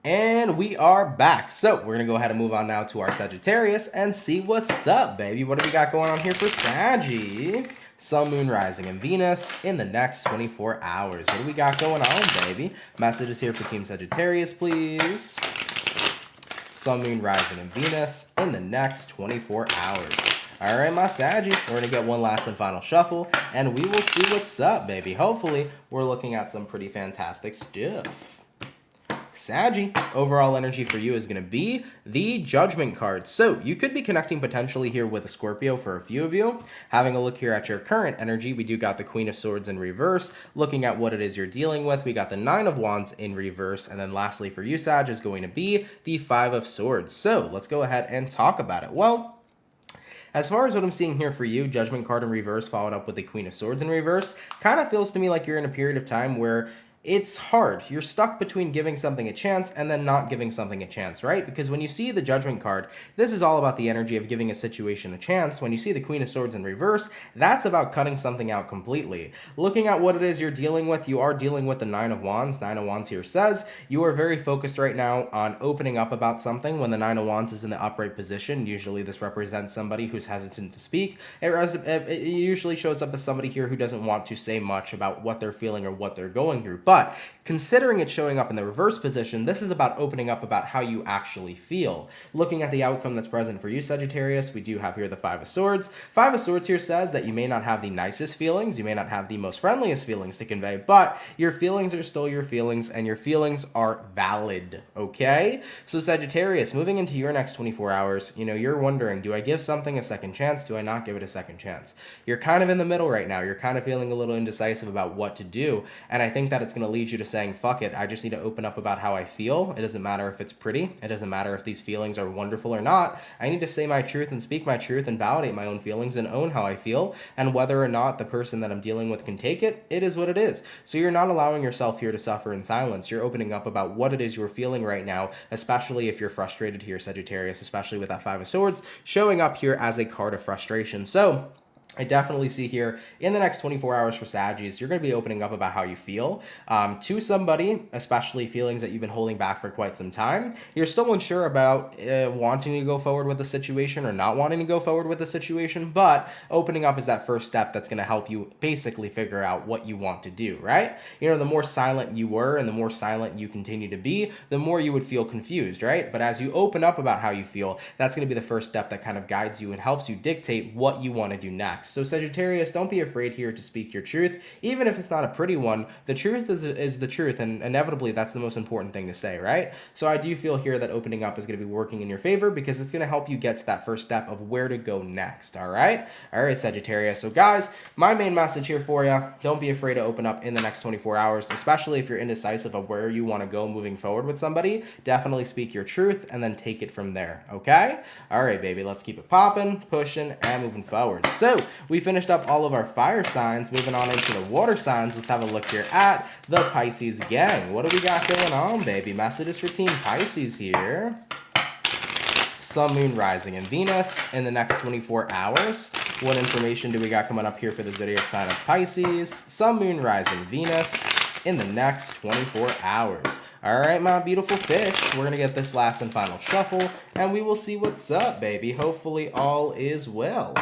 And we are back. So we're going to go ahead and move on now to our Sagittarius and see what's up, baby. What do we got going on here for Saggy? Sun, Moon, Rising, and Venus in the next 24 hours. What do we got going on, baby? Messages here for Team Sagittarius, please. Sun, Moon, Rising, and Venus in the next 24 hours. All right, my Saggy, we're going to get one last and final shuffle, and we will see what's up, baby. Hopefully, we're looking at some pretty fantastic stuff. Saggy, overall energy for you is going to be the Judgment card. So you could be connecting potentially here with a Scorpio for a few of you. Having a look here at your current energy, we do got the Queen of Swords in reverse. Looking at what it is you're dealing with, we got the Nine of Wands in reverse. And then lastly for you, Sag, is going to be the Five of Swords. So let's go ahead and talk about it. Well, as far as what I'm seeing here for you, Judgment card in reverse followed up with the Queen of Swords in reverse, kind of feels to me like you're in a period of time where it's hard. You're stuck between giving something a chance and then not giving something a chance, right? Because when you see the Judgment card, this is all about the energy of giving a situation a chance. When you see the Queen of Swords in reverse, that's about cutting something out completely. Looking at what it is you're dealing with, you are dealing with the Nine of Wands. Nine of Wands here says you are very focused right now on opening up about something. When the Nine of Wands is in the upright position, usually this represents somebody who's hesitant to speak. It usually shows up as somebody here who doesn't want to say much about what they're feeling or what they're going through. But considering it showing up in the reverse position, this is about opening up about how you actually feel. Looking at the outcome that's present for you, Sagittarius, we do have here the Five of Swords. Five of Swords here says that you may not have the nicest feelings, you may not have the most friendliest feelings to convey, but your feelings are still your feelings, and your feelings are valid, okay? So Sagittarius, moving into your next 24 hours, you're wondering, do I give something a second chance? Do I not give it a second chance? You're kind of in the middle right now. You're kind of feeling a little indecisive about what to do, and I think that it's going to lead you to saying, fuck it, I just need to open up about how I feel. It doesn't matter if it's pretty. It doesn't matter if these feelings are wonderful or not. I need to say my truth and speak my truth and validate my own feelings and own how I feel, and whether or not the person that I'm dealing with can take it, it is what it is. So you're not allowing yourself here to suffer in silence. You're opening up about what it is you're feeling right now, especially if you're frustrated here, Sagittarius, especially with that Five of Swords showing up here as a card of frustration. So I definitely see here in the next 24 hours for Saggies, you're going to be opening up about how you feel to somebody, especially feelings that you've been holding back for quite some time. You're still unsure about wanting to go forward with the situation or not wanting to go forward with the situation, but opening up is that first step that's going to help you basically figure out what you want to do, right? The more silent you were and the more silent you continue to be, the more you would feel confused, right? But as you open up about how you feel, that's going to be the first step that kind of guides you and helps you dictate what you want to do next. So Sagittarius, don't be afraid here to speak your truth, even if it's not a pretty one. The truth is the truth, and inevitably that's the most important thing to say, right? So I do feel here that opening up is going to be working in your favor because it's going to help you get to that first step of where to go next, all right? All right, Sagittarius. So guys, my main message here for you, don't be afraid to open up in the next 24 hours, especially if you're indecisive of where you want to go moving forward with somebody. Definitely speak your truth and then take it from there, okay? All right, baby, let's keep it popping, pushing, and moving forward. So we finished up all of our fire signs. Moving on into the water signs, let's have a look here at the Pisces gang. What do we got going on, baby? Messages for Team Pisces here. Sun, Moon, Rising, and Venus in the next 24 hours. What information do we got coming up here for the zodiac sign of Pisces? Sun, Moon, Rising, Venus in the next 24 hours. All right, my beautiful fish. We're going to get this last and final shuffle, and we will see what's up, baby. Hopefully all is well.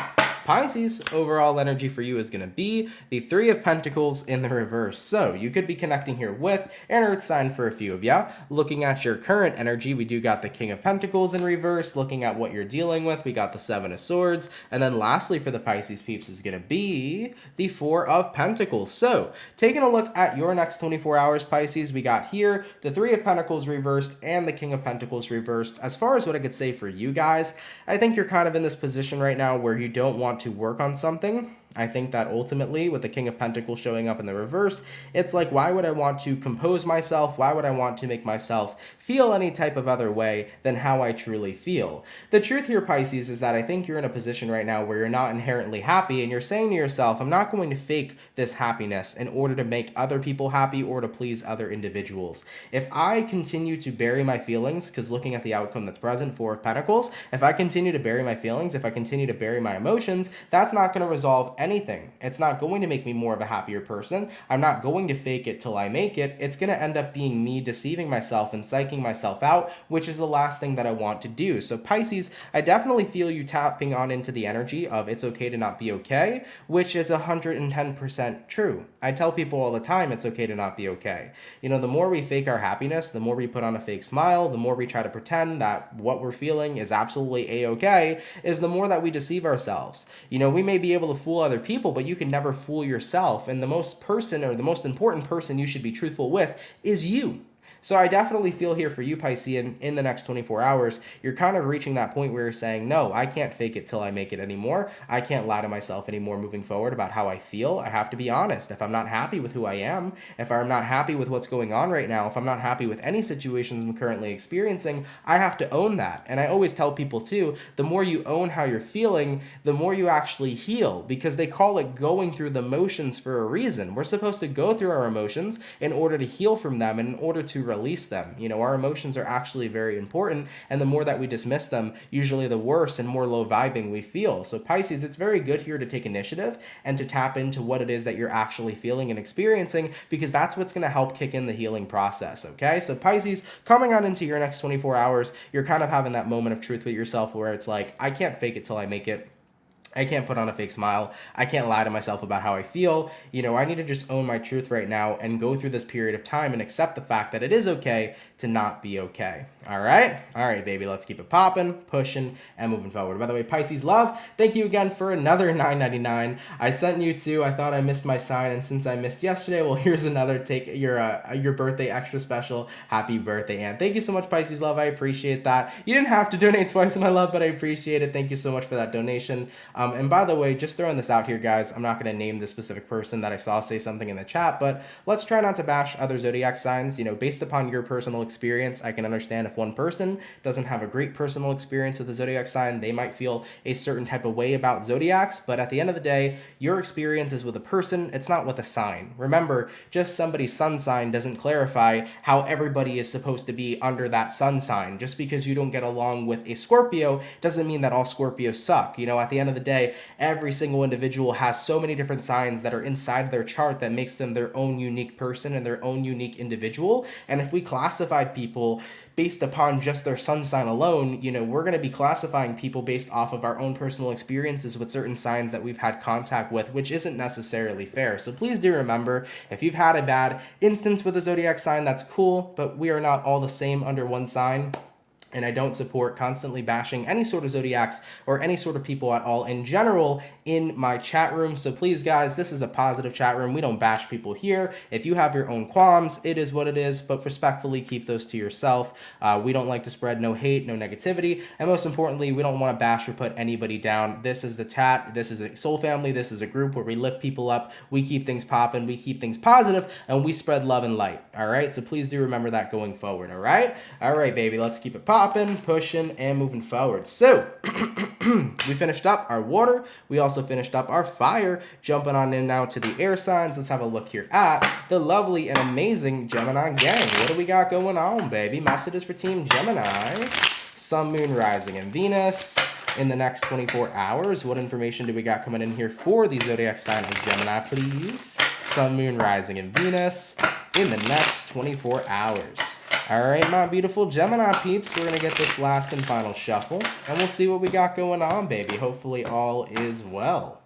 Pisces, overall energy for you is going to be the Three of Pentacles in the reverse. So you could be connecting here with an Earth sign for a few of you. Looking at your current energy, we do got the King of Pentacles in reverse. Looking at what you're dealing with, we got the Seven of Swords. And then lastly for the Pisces peeps is going to be the Four of Pentacles. So taking a look at your next 24 hours, Pisces, we got here the Three of Pentacles reversed and the King of Pentacles reversed. As far as what I could say for you guys, I think you're kind of in this position right now where you don't want to work on something. I think that ultimately with the King of Pentacles showing up in the reverse, it's like, why would I want to compose myself? Why would I want to make myself feel any type of other way than how I truly feel? The truth here, Pisces, is that I think you're in a position right now where you're not inherently happy, and you're saying to yourself, I'm not going to fake this happiness in order to make other people happy or to please other individuals. If I continue to bury my feelings, because looking at the outcome that's present, Four of Pentacles, if I continue to bury my feelings, if I continue to bury my emotions, that's not going to resolve anything. It's not going to make me more of a happier person. I'm not going to fake it till I make it. It's going to end up being me deceiving myself and psyching myself out, which is the last thing that I want to do. So Pisces, I definitely feel you tapping on into the energy of it's okay to not be okay, which is 110% true. I tell people all the time it's okay to not be okay. The more we fake our happiness, the more we put on a fake smile, the more we try to pretend that what we're feeling is absolutely a-okay, is the more that we deceive ourselves. We may be able to fool other people, but you can never fool yourself. And the most important person you should be truthful with is you. So I definitely feel here for you, Piscean, in the next 24 hours, you're kind of reaching that point where you're saying, no, I can't fake it till I make it anymore. I can't lie to myself anymore moving forward about how I feel. I have to be honest. If I'm not happy with who I am, if I'm not happy with what's going on right now, if I'm not happy with any situations I'm currently experiencing, I have to own that. And I always tell people too, the more you own how you're feeling, the more you actually heal, because they call it going through the motions for a reason. We're supposed to go through our emotions in order to heal from them and in order to release them. You know, our emotions are actually very important, and the more that we dismiss them, usually the worse and more low vibing we feel. So Pisces, it's very good here to take initiative and to tap into what it is that you're actually feeling and experiencing, because that's what's going to help kick in the healing process, okay? So Pisces, coming on into your next 24 hours, you're kind of having that moment of truth with yourself where it's like, I can't fake it till I make it. I can't put on a fake smile. I can't lie to myself about how I feel. You know, I need to just own my truth right now and go through this period of time and accept the fact that it is okay to not be okay. All right? All right, baby, let's keep it popping, pushing, and moving forward. By the way, Pisces love, thank you again for another $9.99. I sent you two. I thought I missed my sign, and since I missed yesterday, well, here's another. Take your birthday extra special. Happy birthday, Ann. Thank you so much, Pisces love. I appreciate that. You didn't have to donate twice, my love, but I appreciate it. Thank you so much for that donation. And by the way, just throwing this out here, guys, I'm not going to name the specific person that I saw say something in the chat, but let's try not to bash other zodiac signs. You know, based upon your personal experience, I can understand if one person doesn't have a great personal experience with a zodiac sign, they might feel a certain type of way about zodiacs, but at the end of the day, your experience is with a person, it's not with a sign. Remember, just somebody's sun sign doesn't clarify how everybody is supposed to be under that sun sign. Just because you don't get along with a Scorpio doesn't mean that all Scorpios suck. You know, at the end of the day, every single individual has so many different signs that are inside their chart that makes them their own unique person and their own unique individual. And if we classified people based upon just their sun sign alone, you know, we're going to be classifying people based off of our own personal experiences with certain signs that we've had contact with, which isn't necessarily fair. So please do remember, if you've had a bad instance with a zodiac sign, that's cool, but we are not all the same under one sign. And I don't support constantly bashing any sort of zodiacs or any sort of people at all in general in my chat room. So please, guys, this is a positive chat room. We don't bash people here. If you have your own qualms, it is what it is, but respectfully keep those to yourself. We don't like to spread no hate, no negativity, and most importantly, we don't want to bash or put anybody down. This is the chat. This is a soul family. This is a group where we lift people up. We keep things popping. We keep things positive, and we spread love and light. All right? So please do remember that going forward. All right? All right, baby. Let's keep it popping, pushing, and moving forward. So we finished up our water. We also finished up our fire. Jumping on in now to the air signs. Let's have a look here at the lovely and amazing Gemini gang. What do we got going on, baby? Messages for Team Gemini. Sun, Moon, Rising, and Venus in the next 24 hours. What information do we got coming in here for the zodiac sign of Gemini, please? Sun, Moon, Rising, and Venus in the next 24 hours. All right, my beautiful Gemini peeps, we're going to get this last and final shuffle, and we'll see what we got going on, baby. Hopefully all is well.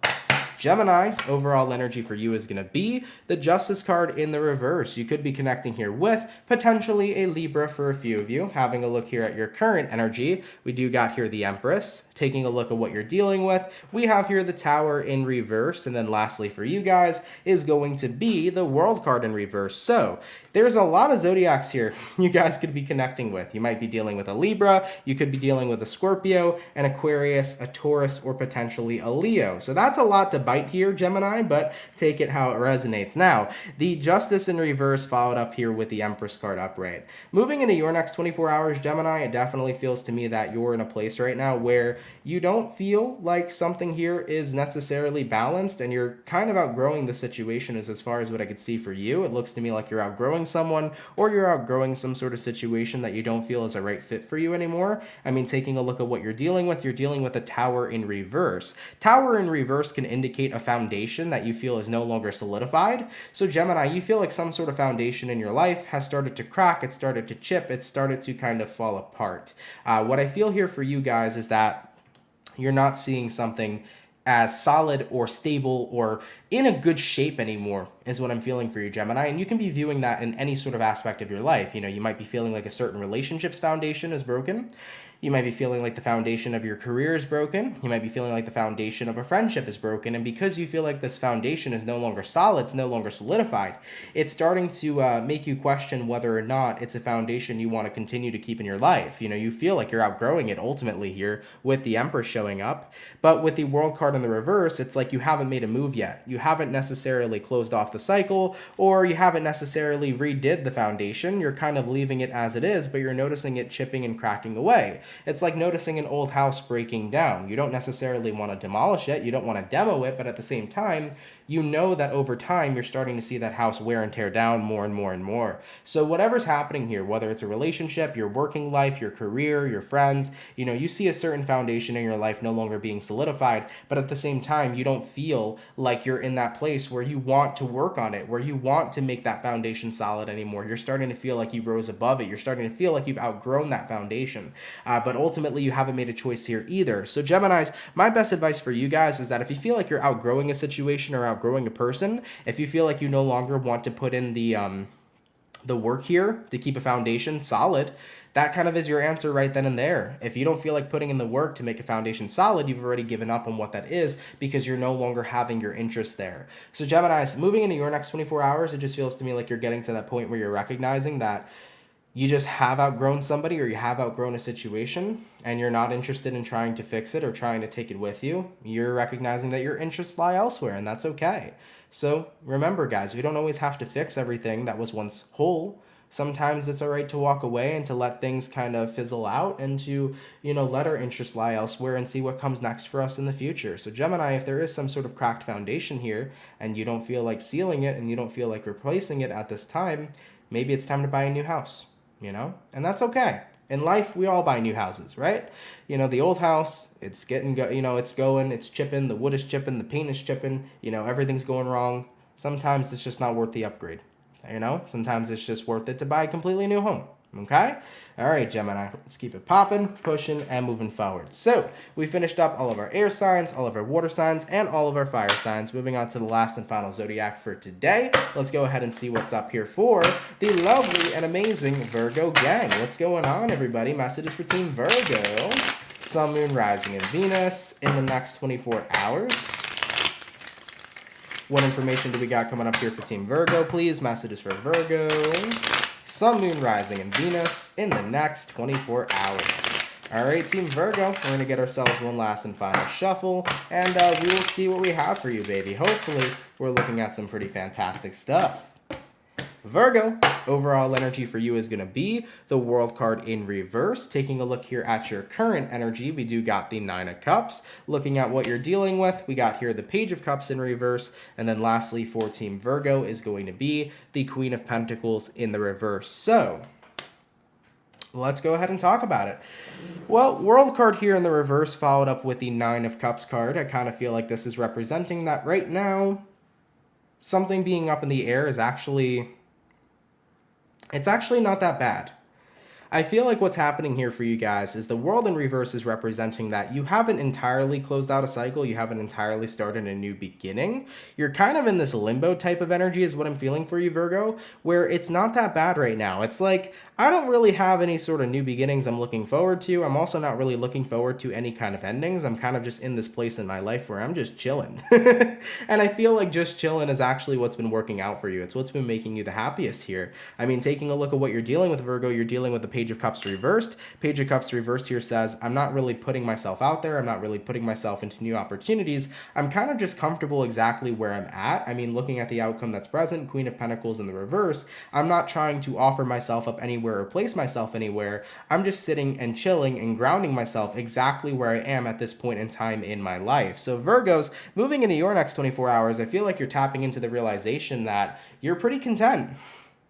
Gemini, overall energy for you is going to be the Justice card in the reverse. You could be connecting here with potentially a Libra for a few of you. Having a look here at your current energy, we do got here the Empress. Taking a look at what you're dealing with, we have here the Tower in reverse. And then lastly for you guys is going to be the World card in reverse. So there's a lot of zodiacs here you guys could be connecting with. You might be dealing with a Libra, you could be dealing with a Scorpio, an Aquarius, a Taurus, or potentially a Leo. So that's a lot to bite here, Gemini, but take it how it resonates. Now, the Justice in reverse followed up here with the Empress card upright. Moving into your next 24 hours, Gemini, it definitely feels to me that you're in a place right now where you don't feel like something here is necessarily balanced, and you're kind of outgrowing the situation as far as what I could see for you. It looks to me like you're outgrowing someone, or you're outgrowing some sort of situation that you don't feel is a right fit for you anymore. I mean, taking a look at what you're dealing with a Tower in reverse. Tower in reverse can indicate a foundation that you feel is no longer solidified. So Gemini, you feel like some sort of foundation in your life has started to crack, it started to chip, it started to kind of fall apart. What I feel here for you guys is that you're not seeing something as solid or stable or in a good shape anymore is what I'm feeling for you, Gemini. And you can be viewing that in any sort of aspect of your life. You know, you might be feeling like a certain relationship's foundation is broken. You might be feeling like the foundation of your career is broken. You might be feeling like the foundation of a friendship is broken. And because you feel like this foundation is no longer solid, it's no longer solidified, it's starting to make you question whether or not it's a foundation you want to continue to keep in your life. You know, you feel like you're outgrowing it ultimately here with the Empress showing up. But with the World card in the reverse, it's like you haven't made a move yet. You haven't necessarily closed off the cycle, or you haven't necessarily redid the foundation. You're kind of leaving it as it is, but you're noticing it chipping and cracking away. It's like noticing an old house breaking down. You don't necessarily want to demolish it, you don't want to demo it, but at the same time, you know that over time you're starting to see that house wear and tear down more and more and more. So whatever's happening here, whether it's a relationship, your working life, your career, your friends, you know, you see a certain foundation in your life no longer being solidified, but at the same time, you don't feel like you're in that place where you want to work on it, where you want to make that foundation solid anymore. You're starting to feel like you rose above it. You're starting to feel like you've outgrown that foundation. But ultimately, you haven't made a choice here either. So Geminis, my best advice for you guys is that if you feel like you're outgrowing a situation or outgrowing a person, if you feel like you no longer want to put in the work here to keep a foundation solid, that kind of is your answer right then and there. If you don't feel like putting in the work to make a foundation solid, you've already given up on what that is because you're no longer having your interest there. So Geminis, moving into your next 24 hours, it just feels to me like you're getting to that point where you're recognizing that you just have outgrown somebody or you have outgrown a situation and you're not interested in trying to fix it or trying to take it with you. You're recognizing that your interests lie elsewhere, and that's okay. So remember, guys, we don't always have to fix everything that was once whole. Sometimes it's all right to walk away and to let things kind of fizzle out and to, you know, let our interests lie elsewhere and see what comes next for us in the future. So Gemini, if there is some sort of cracked foundation here and you don't feel like sealing it and you don't feel like replacing it at this time, maybe it's time to buy a new house, you know? And that's okay. In life, we all buy new houses, right? You know, the old house, it's it's going, it's chipping, the wood is chipping, the paint is chipping, you know, everything's going wrong. Sometimes it's just not worth the upgrade. You know, sometimes it's just worth it to buy a completely new home. Okay? All right, Gemini, let's keep it popping, pushing, and moving forward. So we finished up all of our air signs, all of our water signs, and all of our fire signs. Moving on to the last and final zodiac for today. Let's go ahead and see what's up here for the lovely and amazing Virgo gang. What's going on, everybody? Messages for Team Virgo. Sun, Moon, Rising, and Venus in the next 24 hours. What information do we got coming up here for Team Virgo, please? Messages for Virgo. Sun, Moon, Rising, and Venus in the next 24 hours. All right, Team Virgo, we're going to get ourselves one last and final shuffle, and we will see what we have for you, baby. Hopefully, we're looking at some pretty fantastic stuff. Virgo, overall energy for you is going to be the World card in reverse. Taking a look here at your current energy, we do got the Nine of Cups. Looking at what you're dealing with, we got here the Page of Cups in reverse. And then lastly, for Team Virgo is going to be the Queen of Pentacles in the reverse. So let's go ahead and talk about it. Well, World card here in the reverse followed up with the Nine of Cups card. I kind of feel like this is representing that right now, something being up in the air is actually... it's actually not that bad. I feel like what's happening here for you guys is the World in reverse is representing that you haven't entirely closed out a cycle, you haven't entirely started a new beginning. You're kind of in this limbo type of energy is what I'm feeling for you, Virgo, where it's not that bad right now. It's like, I don't really have any sort of new beginnings I'm looking forward to. I'm also not really looking forward to any kind of endings. I'm kind of just in this place in my life where I'm just chilling. And I feel like just chilling is actually what's been working out for you. It's what's been making you the happiest here. I mean, taking a look at what you're dealing with, Virgo, you're dealing with the Page of Cups reversed. Page of Cups reversed here says, I'm not really putting myself out there. I'm not really putting myself into new opportunities. I'm kind of just comfortable exactly where I'm at. I mean, looking at the outcome that's present, Queen of Pentacles in the reverse, I'm not trying to offer myself up anywhere or place myself anywhere. I'm just sitting and chilling and grounding myself exactly where I am at this point in time in my life. So Virgos, moving into your next 24 hours, I feel like you're tapping into the realization that you're pretty content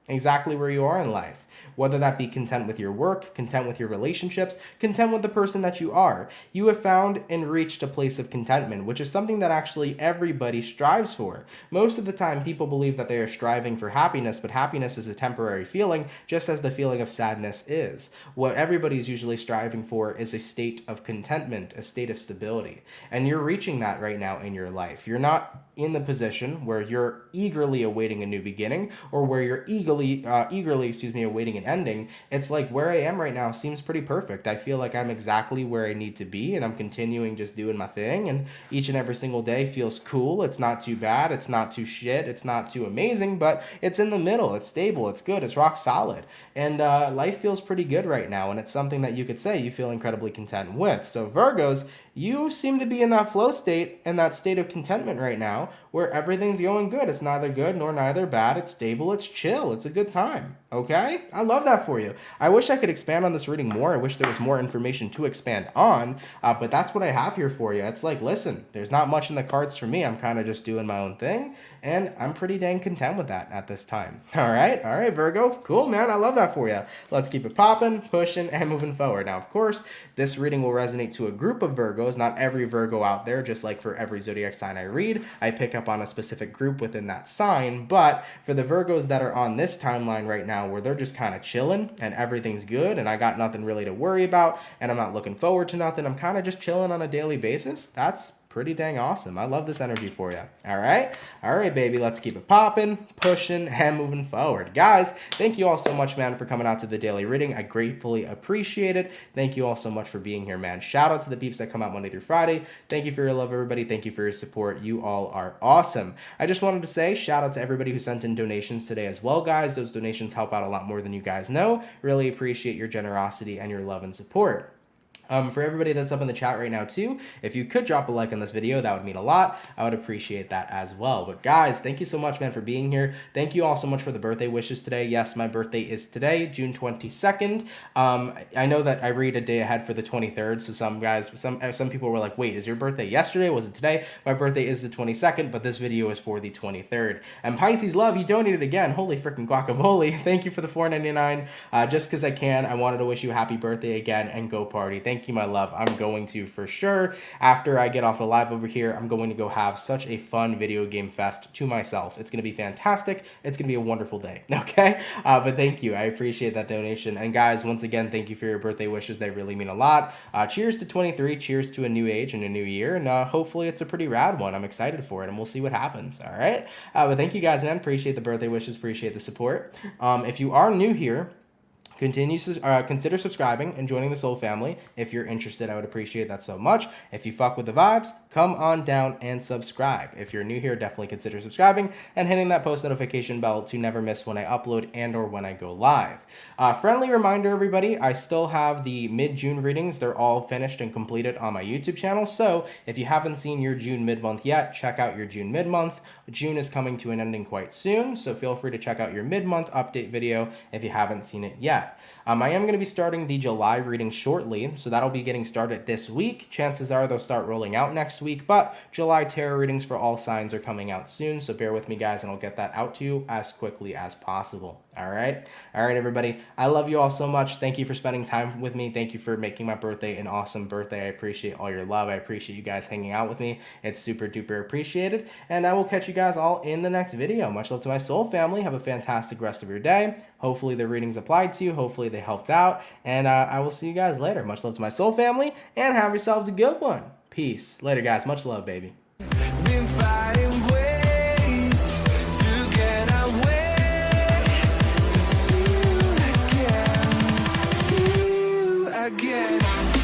exactly where you are in life. Whether that be content with your work, content with your relationships, content with the person that you are. You have found and reached a place of contentment, which is something that actually everybody strives for. Most of the time, people believe that they are striving for happiness, but happiness is a temporary feeling, just as the feeling of sadness is. What everybody's usually striving for is a state of contentment, a state of stability. And you're reaching that right now in your life. You're not in the position where you're eagerly awaiting a new beginning or where you're eagerly awaiting an ending, it's like where I am right now seems pretty perfect. I feel like I'm exactly where I need to be, and I'm continuing just doing my thing, and each and every single day feels cool. It's not too bad, it's not too shit, it's not too amazing, but it's in the middle. It's stable, it's good, it's rock solid, and life feels pretty good right now, and it's something that you could say you feel incredibly content with. So Virgos, you seem to be in that flow state and that state of contentment right now where everything's going good. It's neither good nor neither bad. It's stable. It's chill. It's a good time. Okay? I love that for you. I wish I could expand on this reading more. I wish there was more information to expand on, but that's what I have here for you. It's like, listen, there's not much in the cards for me. I'm kind of just doing my own thing, and I'm pretty dang content with that at this time. All right, Virgo. Cool, man. I love that for you. Let's keep it popping, pushing, and moving forward. Now, of course, this reading will resonate to a group of Virgos. Not every Virgo out there, just like for every zodiac sign I read, I pick up on a specific group within that sign. But for the Virgos that are on this timeline right now where they're just kind of chilling and everything's good and I got nothing really to worry about and I'm not looking forward to nothing, I'm kind of just chilling on a daily basis, that's pretty dang awesome. I love this energy for you. All right, baby, let's keep it popping, pushing, and moving forward. Guys, thank you all so much, man, for coming out to the daily reading. I gratefully appreciate it. Thank you all so much for being here, man. Shout out to the peeps that come out Monday through Friday. Thank you for your love, everybody. Thank you for your support. You all are awesome. I just wanted to say shout out to everybody who sent in donations today as well, guys. Those donations help out a lot more than you guys know. Really appreciate your generosity and your love and support. For everybody that's up in the chat right now too, if you could drop a like on this video, that would mean a lot. I would appreciate that as well. But guys, thank you so much, man, for being here. Thank you all so much for the birthday wishes today. Yes, my birthday is today, June 22nd. I know that I read a day ahead for the 23rd, so some people were like, wait, is your birthday yesterday? Was it today? My birthday is the 22nd, but this video is for the 23rd. And Pisces Love, you donated again. Holy freaking guacamole. Thank you for the $4.99. Just because I can, I wanted to wish you a happy birthday again and go party. Thank you, my love. I'm going to for sure. After I get off the live over here, I'm going to go have such a fun video game fest to myself. It's going to be fantastic. It's going to be a wonderful day. Okay? But thank you. I appreciate that donation. And guys, once again, thank you for your birthday wishes. They really mean a lot. Cheers to 23. Cheers to a new age and a new year. And hopefully it's a pretty rad one. I'm excited for it and we'll see what happens. All right? But thank you guys, man. Appreciate the birthday wishes. Appreciate the support. If you are new here, consider subscribing and joining the Soul family. If you're interested, I would appreciate that so much. If you fuck with the vibes, come on down and subscribe. If you're new here, definitely consider subscribing and hitting that post notification bell to never miss when I upload and or when I go live. Friendly reminder, everybody, I still have the mid-June readings. They're all finished and completed on my YouTube channel. So if you haven't seen your June mid-month yet, check out your June mid-month. June is coming to an ending quite soon, so feel free to check out your mid-month update video if you haven't seen it yet. I am going to be starting the July reading shortly, so that'll be getting started this week. Chances are they'll start rolling out next week, but July tarot readings for all signs are coming out soon, so bear with me, guys, and I'll get that out to you as quickly as possible. All right, everybody. I love you all so much. Thank you for spending time with me. Thank you for making my birthday an awesome birthday. I appreciate all your love. I appreciate you guys hanging out with me. It's super duper appreciated, and I will catch you guys all in the next video. Much love to my soul family. Have a fantastic rest of your day. Hopefully the readings applied to you. Hopefully they helped out, and I will see you guys later. Much love to my soul family, and have yourselves a good one. Peace. Later, guys. Much love, baby. Been fighting ways to get away. See you again. See you again.